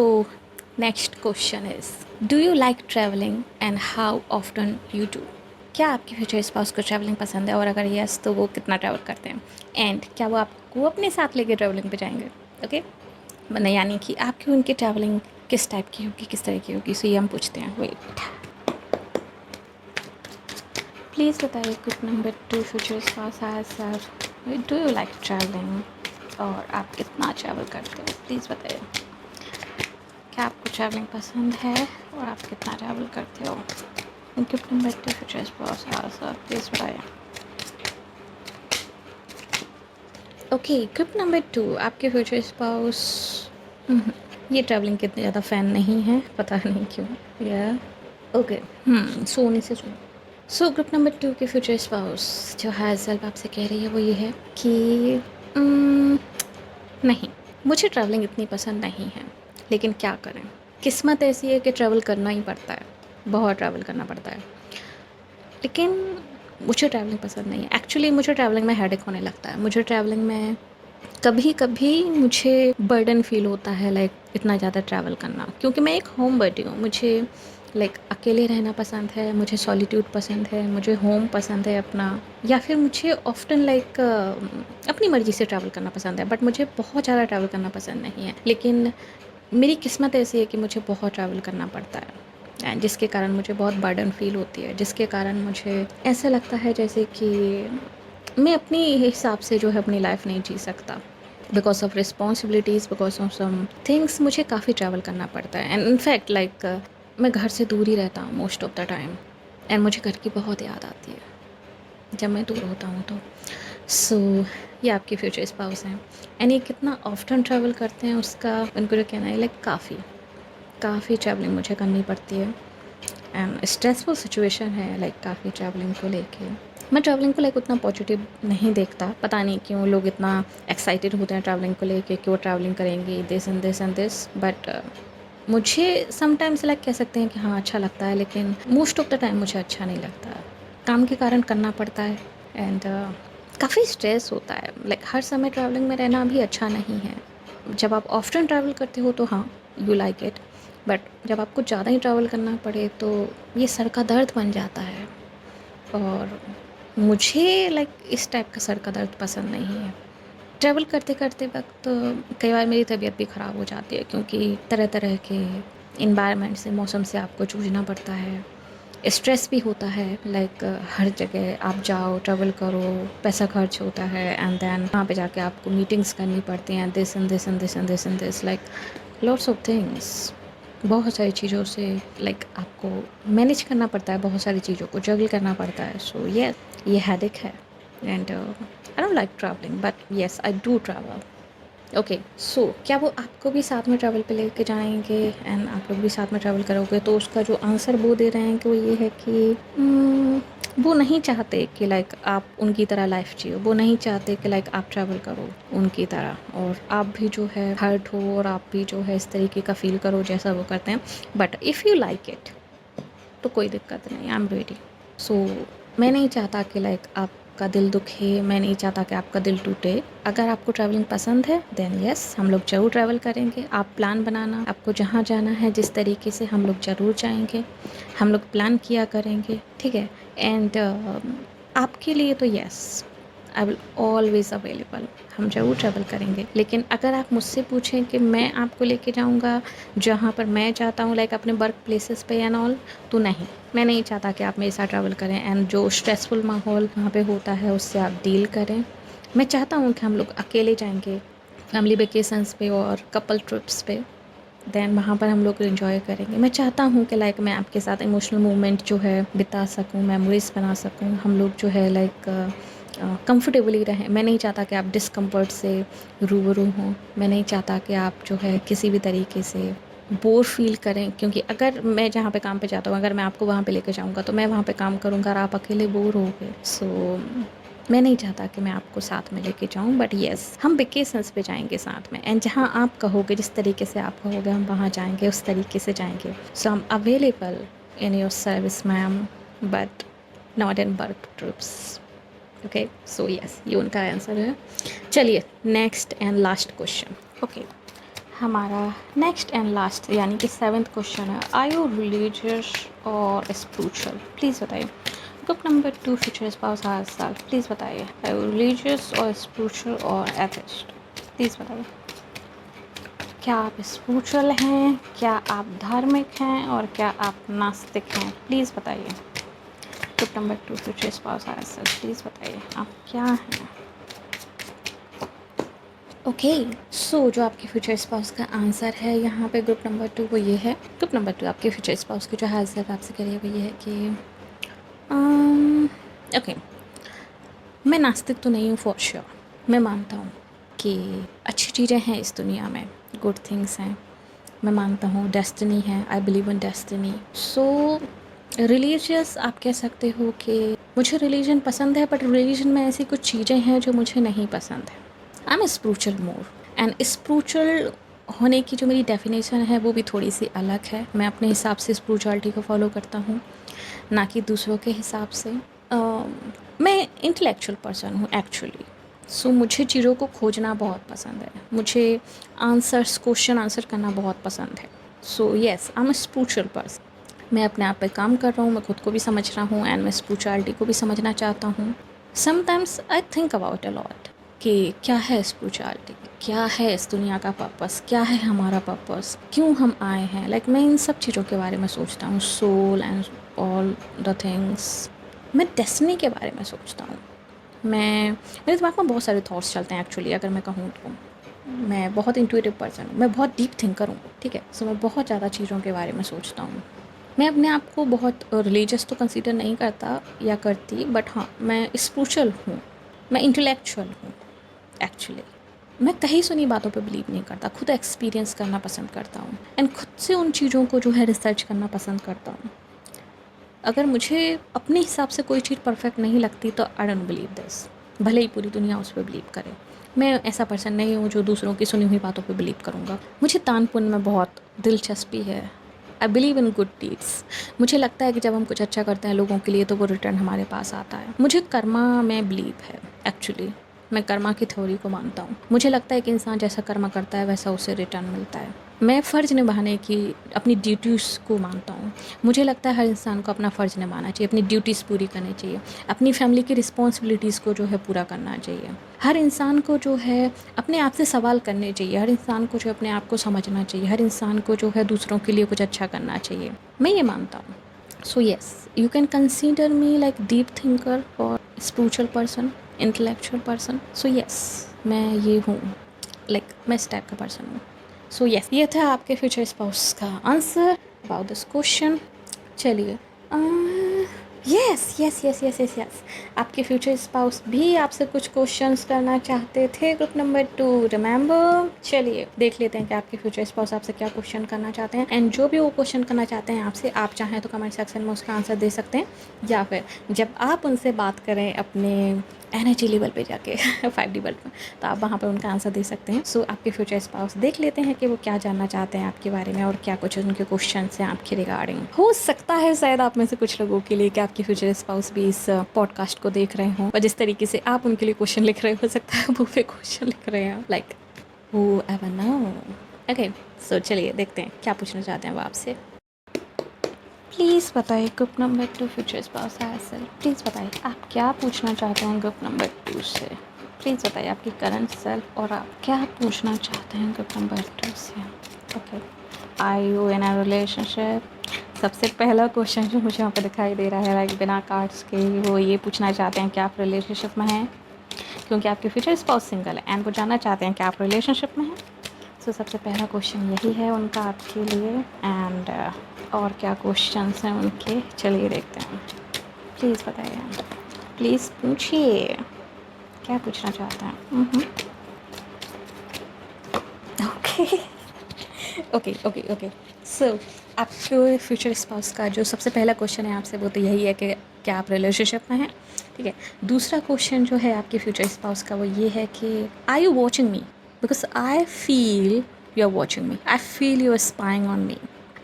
Speaker 1: next question is, do you like traveling and how often you do? क्या आपके फ्यूचर स्पाउस को ट्रैवलिंग पसंद है और अगर यस तो वो कितना ट्रैवल करते हैं एंड क्या वो आपको अपने साथ लेके ट्रैवलिंग पे जाएंगे? ओके, मतलब यानी कि आपकी उनकी ट्रैवलिंग किस टाइप की होगी, किस तरह की होगी, सो ये हम पूछते हैं। वेट, प्लीज़ बताइए group number two future spouse है sir, do you like travelling और आप कितना ट्रैवल करते हो? प्लीज़ बताइए क्या आपको ट्रैवलिंग पसंद है और आप कितना ट्रैवल करते हो? Gift number two future spouse sir, please बताइए। ओके, गिफ्ट नंबर टू, आपके फ्यूचर स्पाउस ये ट्रैवलिंग के इतने ज़्यादा फ़ैन नहीं है, पता नहीं क्यों। या ओके, सोने से सुनो। सो ग्रुप नंबर टू के फ्यूचर स्पाउस जो है सेल्फ आपसे कह रही है वो ये है कि नहीं, मुझे ट्रैवलिंग इतनी पसंद नहीं है, लेकिन क्या करें, किस्मत ऐसी है कि ट्रैवल करना ही पड़ता है, बहुत ट्रैवल करना पड़ता है। लेकिन मुझे ट्रैवलिंग पसंद नहीं है। एक्चुअली मुझे ट्रैवलिंग में हेडेक होने लगता है। मुझे ट्रैवलिंग में कभी कभी मुझे बर्डन फील होता है लाइक इतना ज़्यादा ट्रैवल करना, क्योंकि मैं एक होम बर्डी हूँ। मुझे लाइक अकेले रहना पसंद है, मुझे सॉलिट्यूड पसंद है, मुझे होम पसंद है अपना, या फिर मुझे ऑफ्टन लाइक अपनी मर्ज़ी से ट्रैवल करना पसंद है, बट मुझे बहुत ज़्यादा ट्रैवल करना पसंद नहीं है। लेकिन मेरी किस्मत ऐसी है कि मुझे बहुत ट्रैवल करना पड़ता है एंड जिसके कारण मुझे बहुत बर्डन फील होती है, जिसके कारण मुझे ऐसा लगता है जैसे कि मैं अपनी हिसाब से जो है अपनी लाइफ नहीं जी सकता। Because of responsibilities, because of some things मुझे काफ़ी ट्रैवल करना पड़ता है एंड इनफैक्ट लाइक मैं घर से दूर ही रहता हूँ most of the time and मुझे घर की बहुत याद आती है जब मैं दूर होता हूँ तो। सो ये आपके फ्यूचर स्पाउस हैं एंड ये कितना ऑफ्टन ट्रैवल करते हैं उसका उनको जो कहना है लाइक काफ़ी ट्रैवलिंग मुझे करनी पड़ती है एंड स्ट्रेसफुल सिचुएशन है लाइक काफ़ी ट्रैवलिंग को लेके। मैं ट्रैवलिंग को लाइक उतना पॉजिटिव नहीं देखता, पता नहीं क्यों लोग इतना एक्साइटेड होते हैं ट्रैवलिंग को लेके कि वो ट्रैवलिंग करेंगे दिस एंड दिस, बट मुझे समटाइम्स लाइक कह सकते हैं कि हाँ अच्छा लगता है, लेकिन मोस्ट ऑफ द टाइम मुझे अच्छा नहीं लगता। काम के कारण करना पड़ता है एंड काफ़ी स्ट्रेस होता है, लाइक हर समय ट्रैवलिंग में रहना भी अच्छा नहीं है। जब आप ऑफ्टन ट्रैवल करते हो तो हाँ यू लाइक इट, बट जब आपको ज़्यादा ही ट्रैवल करना पड़े तो ये सर का दर्द बन जाता है और मुझे लाइक इस टाइप का सर का दर्द पसंद नहीं है। ट्रैवल करते करते वक्त कई बार मेरी तबीयत भी ख़राब हो जाती है, क्योंकि तरह तरह के इन्वायरमेंट से, मौसम से आपको जूझना पड़ता है। स्ट्रेस भी होता है लाइक हर जगह आप जाओ, ट्रैवल करो, पैसा खर्च होता है एंड देन वहाँ पे जाके आपको मीटिंग्स करनी पड़ती हैं, this and this and this and this and this, like lots of things. बहुत सारी चीज़ों से लाइक आपको मैनेज करना पड़ता है, बहुत सारी चीज़ों को जगल करना पड़ता है। सो ये हेडेक है and I don't like travelling, but yes I do travel. Okay, so क्या वो आपको भी साथ में ट्रैवल पे लेके जाएंगे एंड आप लोग भी साथ में ट्रैवल करोगे? तो उसका जो आंसर वो दे रहे हैं कि वो ये है कि वो नहीं चाहते कि लाइक आप उनकी तरह लाइफ जियो, वो नहीं चाहते कि लाइक आप ट्रैवल करो उनकी तरह और आप भी जो है हर्ट हो और आप भी जो है इस तरीके का फील करो जैसा वो करते हैं। But if you like it तो कोई दिक्कत नहीं, आई एम रेडी। सो मैं नहीं चाहता कि लाइक आप आपका दिल दुखे, मैं नहीं चाहता कि आपका दिल टूटे। अगर आपको ट्रैवलिंग पसंद है देन यस, हम लोग ज़रूर ट्रैवल करेंगे। आप प्लान बनाना, आपको जहाँ जाना है जिस तरीके से, हम लोग ज़रूर जाएंगे। हम लोग प्लान किया करेंगे, ठीक है। एंड आपके लिए तो yes, I will always available, हम ज़रूर ट्रैवल करेंगे। लेकिन अगर आप मुझसे पूछें कि मैं आपको लेके जाऊँगा जहाँ पर मैं चाहता हूँ, लाइक अपने वर्क प्लेसेस पे एंड ऑल, तो नहीं, मैं नहीं चाहता कि आप मेरे साथ ट्रैवल करें एंड जो स्ट्रेसफुल माहौल वहाँ पे होता है उससे आप डील करें। मैं चाहता हूँ कि हम लोग अकेले जाएंगे फैमिली वेकेशंस पे और कपल ट्रिप्स पे, देन वहाँ पर हम लोग इन्जॉय करेंगे। मैं चाहता हूँ कि लाइक मैं आपके साथ इमोशनल मोमेंट जो है बिता सकूँ, मेमोरीज बना सकूँ, हम लोग जो है लाइक कंफर्टेबली रहें। मैं नहीं चाहता कि आप डिस्कम्फर्ट से रूबरू हों। मैं नहीं चाहता कि आप जो है किसी भी तरीके से बोर फील करें, क्योंकि अगर मैं जहाँ पे काम पे जाता हूँ, अगर मैं आपको वहाँ पे लेके जाऊँगा तो मैं वहाँ पे काम करूँगा और आप अकेले बोर होगे। सो मैं नहीं चाहता कि मैं आपको साथ में लेके जाऊँ, बट येस, हम वेकेशंस पे जाएंगे साथ में, एंड जहाँ आप कहोगे, जिस तरीके से आप कहोगे, हम वहाँ जाएंगे, उस तरीके से जाएंगे। So I am available in your service ma'am, but not in work trips. Okay, so yes, ये उनका आंसर है। चलिए next and last question. Okay, हमारा नेक्स्ट एंड लास्ट यानी कि 7th क्वेश्चन है, आर यू रिलीजियस और स्पिरिचुअल? प्लीज़ बताइए। ग्रुप नंबर 2 फ्यूचर स्पाउस हर साल, प्लीज़ बताइए, आर यू रिलीजियस और स्पिरिचुअल और एथिस्ट? प्लीज़ बताइए, क्या आप स्पिरिचुअल हैं, क्या आप धार्मिक हैं, और क्या आप नास्तिक हैं? प्लीज़ बताइए। ग्रुप नंबर 2 फ्यूचर स्पाउस हर साल, प्लीज़ बताइए आप क्या हैं। ओके, सो जो आपके फ्यूचर स्पाउस का आंसर है यहाँ पे ग्रुप नंबर 2 वो ये है। ग्रुप नंबर 2 आपके फ्यूचर स्पाउस की जो हैसियत आपसे कह रही है वो ये है कि ओके, मैं नास्तिक तो नहीं हूँ फॉर श्योर। मैं मानता हूँ कि अच्छी चीज़ें हैं इस दुनिया में, गुड थिंग्स हैं। मैं मानता हूँ डेस्टिनी है, आई बिलीव इन डेस्टिनी। सो रिलीजियस आप कह सकते हो कि मुझे रिलीजन पसंद है, बट रिलीजन में ऐसी कुछ चीज़ें हैं जो मुझे नहीं पसंद है। I am spiritual more, and spiritual होने की जो मेरी डेफिनेशन है वो भी थोड़ी सी अलग है। मैं अपने हिसाब से स्पिरिचुअलिटी को फॉलो करता हूँ, ना कि दूसरों के हिसाब से। मैं इंटेलेक्चुअल पर्सन हूँ एक्चुअली। सो मुझे चीज़ों को खोजना बहुत पसंद है, मुझे आंसर्स, क्वेश्चन आंसर करना बहुत पसंद है। So yes, I am a spiritual person. मैं अपने आप पे काम कर रहा हूँ, मैं खुद को भी समझ रहा हूँ, एंड मैं स्पिरिचुअलिटी को भी समझना चाहता हूँ। Sometimes I think about a lot कि क्या है स्पिरिचुअलिटी, क्या है इस दुनिया का पर्पस, क्या है हमारा पर्पस, क्यों हम आए हैं। लाइक मैं इन सब चीज़ों के बारे में सोचता हूँ, soul and all the things. मैं डेस्टिनी के बारे में सोचता हूँ। मेरे दिमाग में बहुत सारे थॉट्स चलते हैं एक्चुअली, अगर मैं कहूँ तो। मैं बहुत इंट्यूटिव पर्सन हूँ, मैं बहुत डीप थिंकर हूँ, ठीक है। सो मैं बहुत ज़्यादा चीज़ों के बारे में सोचता हूँ। मैं अपने आप को बहुत रिलीजियस तो कंसीडर नहीं करता या करती, बट हाँ, मैं स्पिरिचुअल हूँ, मैं इंटेलेक्चुअल हूँ एक्चुअली। मैं कहीं सुनी बातों पे बिलीव नहीं करता, खुद एक्सपीरियंस करना पसंद करता हूँ, एंड खुद से उन चीज़ों को जो है रिसर्च करना पसंद करता हूँ। अगर मुझे अपने हिसाब से कोई चीज़ परफेक्ट नहीं लगती तो आई डोंट बिलीव दिस, भले ही पूरी दुनिया उस पर बिलीव करे। मैं ऐसा पर्सन नहीं हूँ जो दूसरों की सुनी हुई बातों पे बिलीव करूँगा। मुझे दान पुण्य में बहुत दिलचस्पी है। आई बिलीव इन गुड डीड्स। मुझे लगता है कि जब हम कुछ अच्छा करते हैं लोगों के लिए तो वो रिटर्न हमारे पास आता है। मुझे कर्मा में बिलीव है एक्चुअली। मैं कर्मा की थ्योरी को मानता हूँ। मुझे लगता है कि इंसान जैसा कर्मा करता है वैसा उसे रिटर्न मिलता है। मैं फ़र्ज़ निभाने की, अपनी ड्यूटीज़ को मानता हूँ। मुझे लगता है हर इंसान को अपना फ़र्ज़ निभाना चाहिए, अपनी ड्यूटीज़ पूरी करनी चाहिए, अपनी फैमिली की रिस्पॉन्सिबिलिटीज़ को जो है पूरा करना चाहिए। हर इंसान को जो है अपने आप से सवाल करने चाहिए, हर इंसान को जो अपने आप को समझना चाहिए, हर इंसान को जो है दूसरों के लिए कुछ अच्छा करना चाहिए। मैं ये मानता हूँ। So yes, you can consider me like deep thinker और spiritual person, intellectual person. So yes, मैं ये हूँ, लाइक मैं इस टाइप का पर्सन हूँ। सो येस, ये था आपके फ्यूचर स्पाउस का आंसर अबाउट दिस क्वेश्चन। चलिए, yes yes yes yes yes yes, आपके फ्यूचर स्पाउस भी आपसे कुछ क्वेश्चंस करना चाहते थे। Group number 2, remember. चलिए देख लेते हैं कि आपके फ्यूचर स्पाउस आपसे क्या क्वेश्चन करना चाहते हैं, एंड जो भी वो क्वेश्चन करना चाहते हैं आपसे, आप चाहें तो कमेंट सेक्शन में उसका आंसर दे सकते हैं, या फिर जब आप उनसे बात करें अपने एनर्जी लेवल पे जाके 5D वर्ल्ड में, तो आप वहाँ पे उनका आंसर दे सकते हैं। सो आपके फ्यूचर स्पाउस देख लेते हैं कि वो क्या जानना चाहते हैं आपके बारे में और क्या कुछ उनके क्वेश्चन हैं आपके रिगार्डिंग। हो सकता है शायद आप में से कुछ लोगों के लिए कि आपके फ्यूचर स्पाउस भी इस पॉडकास्ट को देख रहे हों, और जिस तरीके से आप उनके लिए क्वेश्चन लिख रहे हो सकता है वो भी क्वेश्चन लिख रहे हैं, लाइक हू एवर नो। ओके, सो चलिए देखते हैं क्या पूछना चाहते हैं वो आपसे। प्लीज़ बताइए ग्रुप नंबर 2 फ्यूचर स्पाउस है सर, प्लीज़ बताइए आप क्या पूछना चाहते हैं ग्रुप नंबर 2 से। प्लीज़ बताइए आपकी करंट सेल्फ और आप क्या पूछना चाहते हैं ग्रुप नंबर 2 से। Okay, are you in a relationship. सबसे पहला क्वेश्चन जो मुझे यहाँ पे दिखाई दे रहा है लाइक बिना कार्ड्स के, वो ये पूछना चाहते हैं कि आप रिलेशनशिप में हैं, क्योंकि आपके फ्यूचर स्पाउस सिंगल है एंड वो जानना चाहते हैं कि आप रिलेशनशिप में हैं। सो सबसे पहला क्वेश्चन यही है उनका आपके लिए। एंड और क्या क्वेश्चंस हैं उनके, चलिए देखते हैं। प्लीज़ बताइए, प्लीज़ पूछिए क्या पूछना चाहते हैं। Okay okay okay okay. So आपके फ्यूचर स्पाउस का जो सबसे पहला क्वेश्चन है आपसे वो तो यही है कि क्या आप रिलेशनशिप में हैं, ठीक है। दूसरा क्वेश्चन जो है आपके फ्यूचर स्पाउस का वो ये है कि are you watching me, because I feel you are watching me, I feel you are spying on me.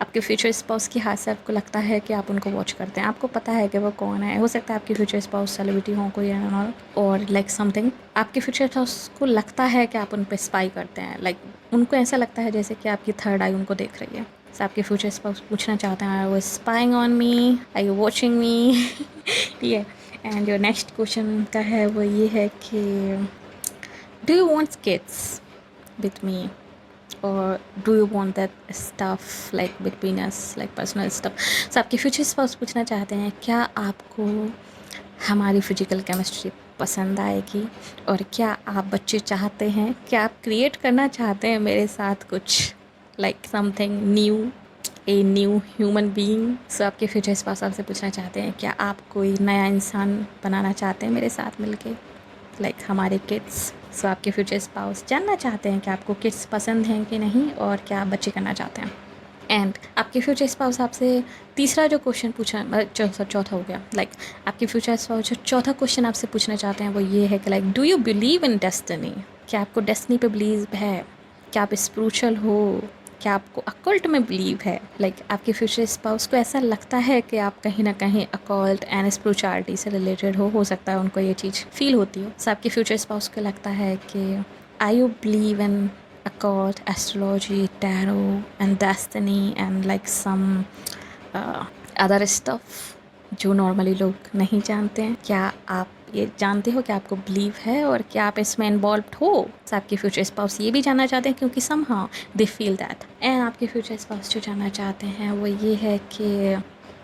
Speaker 1: आपके फ्यूचर स्पाउस की हाथ से आपको लगता है कि आप उनको वॉच करते हैं, आपको पता है कि वो कौन है। हो सकता है आपके फ्यूचर स्पाउस सेलिब्रिटी हो कोई और लाइक समथिंग। आपके फ्यूचर स्पाउस को लगता है कि आप उन पर स्पाई करते हैं, लाइक उनको ऐसा लगता है जैसे कि आपकी थर्ड आई उनको देख रही है। तो आपके फ्यूचर स्पाउस पूछना चाहते हैं आई वो spying on me, I you watching मी, ठीक है। एंड जो नेक्स्ट क्वेश्चन का है वो ये है कि do you want kids with me or do you want that stuff like between us, like personal stuff। so आपके फ्यूचर स्पाउस पूछना चाहते हैं क्या आपको हमारी फिजिकल केमिस्ट्री पसंद आएगी और क्या आप बच्चे चाहते हैं, क्या आप क्रिएट करना चाहते हैं मेरे साथ कुछ like something new, a new human being. So आपके फ्यूचर स्पाउस आपसे पूछना चाहते हैं क्या आप कोई नया इंसान बनाना चाहते हैं मेरे साथ मिलके, लाइक हमारे किड्स। सो आपके फ्यूचर स्पाउस जानना चाहते हैं कि आपको किड्स पसंद हैं कि नहीं और क्या आप बच्चे करना चाहते हैं। एंड आपके फ्यूचर स्पाउस आपसे तीसरा जो क्वेश्चन पूछा, चौथा हो गया, लाइक आपके फ्यूचर स्पाउस जो चौथा क्वेश्चन आपसे पूछना चाहते हैं वो ये है कि like do you believe in destiny, क्या आपको डेस्टिनी पे बिलीव है, क्या आप स्पिरिचुअल हो, क्या आपको अकल्ट में बिलीव है। लाइक आपके फ्यूचर स्पाउस को ऐसा लगता है कि आप कहीं ना कहीं अकल्ट एंड स्पिरिचुअलिटी से रिलेटेड हो सकता है उनको ये चीज़ फील होती हो। सो आपके फ्यूचर स्पाउस को लगता है कि I you believe in occult, astrology, tarot and destiny and like some other stuff जो नॉर्मली लोग नहीं जानते हैं। क्या आप ये जानते हो कि आपको बिलीव है और क्या आप इसमें इन्वॉल्व हो। तो आपके फ्यूचर स्पाउस ये भी जानना चाहते हैं क्योंकि somehow they feel that। And आपके फ्यूचर स्पाउस जो जानना चाहते हैं वो ये है कि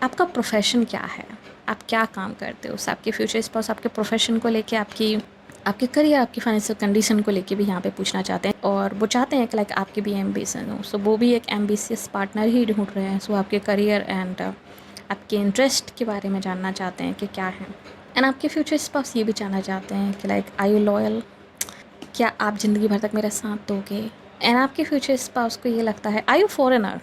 Speaker 1: आपका प्रोफेशन क्या है, आप क्या काम करते हो। आपके फ्यूचर स्पाउस आपके प्रोफेशन को लेके आपके करियर, आपकी फाइनेंशियल कंडीशन को लेके भी यहाँ पे पूछना चाहते हैं और वो चाहते हैं कि लाइक आपके भी एम्बिशन हो। सो वो भी एक एम्बिशियस पार्टनर ही ढूंढ रहे हैं। सो आपके करियर एंड आपके इंटरेस्ट के बारे में जानना चाहते हैं कि क्या है। एंड आपके फ्यूचर स्पाउस ये भी जानना चाहते हैं कि लाइक आर यू लॉयल, क्या आप ज़िंदगी भर तक मेरा साथ दोगे। एंड आपके फ्यूचर स्पाउस को ये लगता है आई यू फॉरेनर,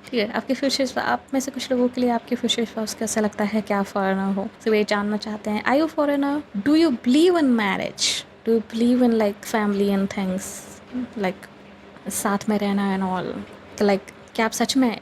Speaker 1: ठीक है। आपके फ्यूचर आप में से कुछ लोगों के लिए आपके फ्यूचर स्पाउस को ऐसा लगता है कि आप फॉरेनर हो। तो वे जानना चाहते हैं I you foreigner, do you believe in marriage, do you believe in like family and things, like साथ में रहना एंड ऑल। तो लाइक क्या आप सच में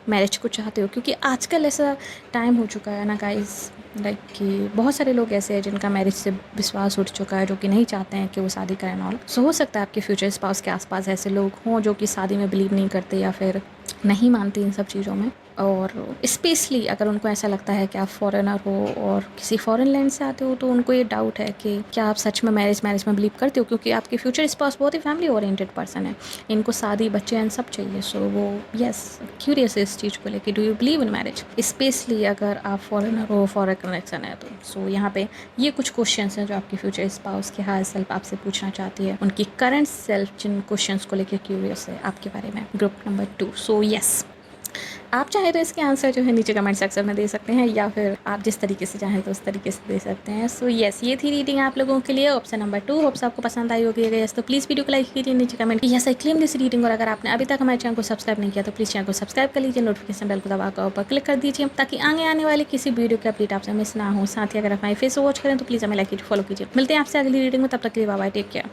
Speaker 1: मैरिज को चाहते हो, क्योंकि आजकल ऐसा टाइम हो चुका है ना गाइस, लाइक कि बहुत सारे लोग ऐसे हैं जिनका मैरिज से विश्वास उठ चुका है, जो कि नहीं चाहते हैं कि वो शादी करें ऑल। सो हो सकता है आपके फ्यूचर स्पाउस के आसपास ऐसे लोग हों जो कि शादी में बिलीव नहीं करते या फिर नहीं मानते इन सब चीज़ों में। और स्पेशली अगर उनको ऐसा लगता है कि आप फॉरेनर हो और किसी फॉरेन लैंड से आते हो तो उनको ये डाउट है कि क्या आप सच में मैरिज में बिलीव करते हो, क्योंकि आपके फ्यूचर स्पाउस बहुत ही फैमिली ओरिएंटेड पर्सन है, इनको शादी बच्चे एंड सब चाहिए। सो वो यस क्यूरियस है इस चीज़ को लेके, do you believe in marriage, specially अगर आप फॉरेनर हो, फॉरेन कनेक्शन है तो। सो यहाँ पे ये कुछ क्वेश्चंस हैं जो आपकी फ्यूचर स्पाउस के हायर सेल्फ आपसे पूछना चाहती है, उनकी करंट सेल्फ जिन क्वेश्चंस को लेके क्यूरियस है आपके बारे में, ग्रुप नंबर 2। सो यस आप चाहे तो इसके आंसर जो है नीचे कमेंट सेक्शन में दे सकते हैं, या फिर आप जिस तरीके से चाहें तो उस तरीके से दे सकते हैं। सो यस, ये थी रीडिंग आप लोगों के लिए ऑप्शन नंबर 2। होप्स आपको पसंद आई होगी। यस तो प्लीज़ वीडियो को लाइक कीजिए, नीचे comment yes I claim this reading. और अगर आपने अभी तक हमारे चैनल को सब्सक्राइब नहीं किया तो प्लीज़ चैनल को सब्सक्राइब कर लीजिए, नोटिफिकेशन बेल को दबाकर ऊपर क्लिक कर दीजिए ताकि आगे आने वाले किसी वीडियो की अपडेट आपसे मिस ना हो। साथ ही अगर आप हमारे फेस वॉच करें तो प्लीज़ हमें लाइक कीजिए, फॉलो कीजिए। मिलते हैं आपसे अगली रीडिंग में, तब तक के लिए बाय बाय, टेक केयर।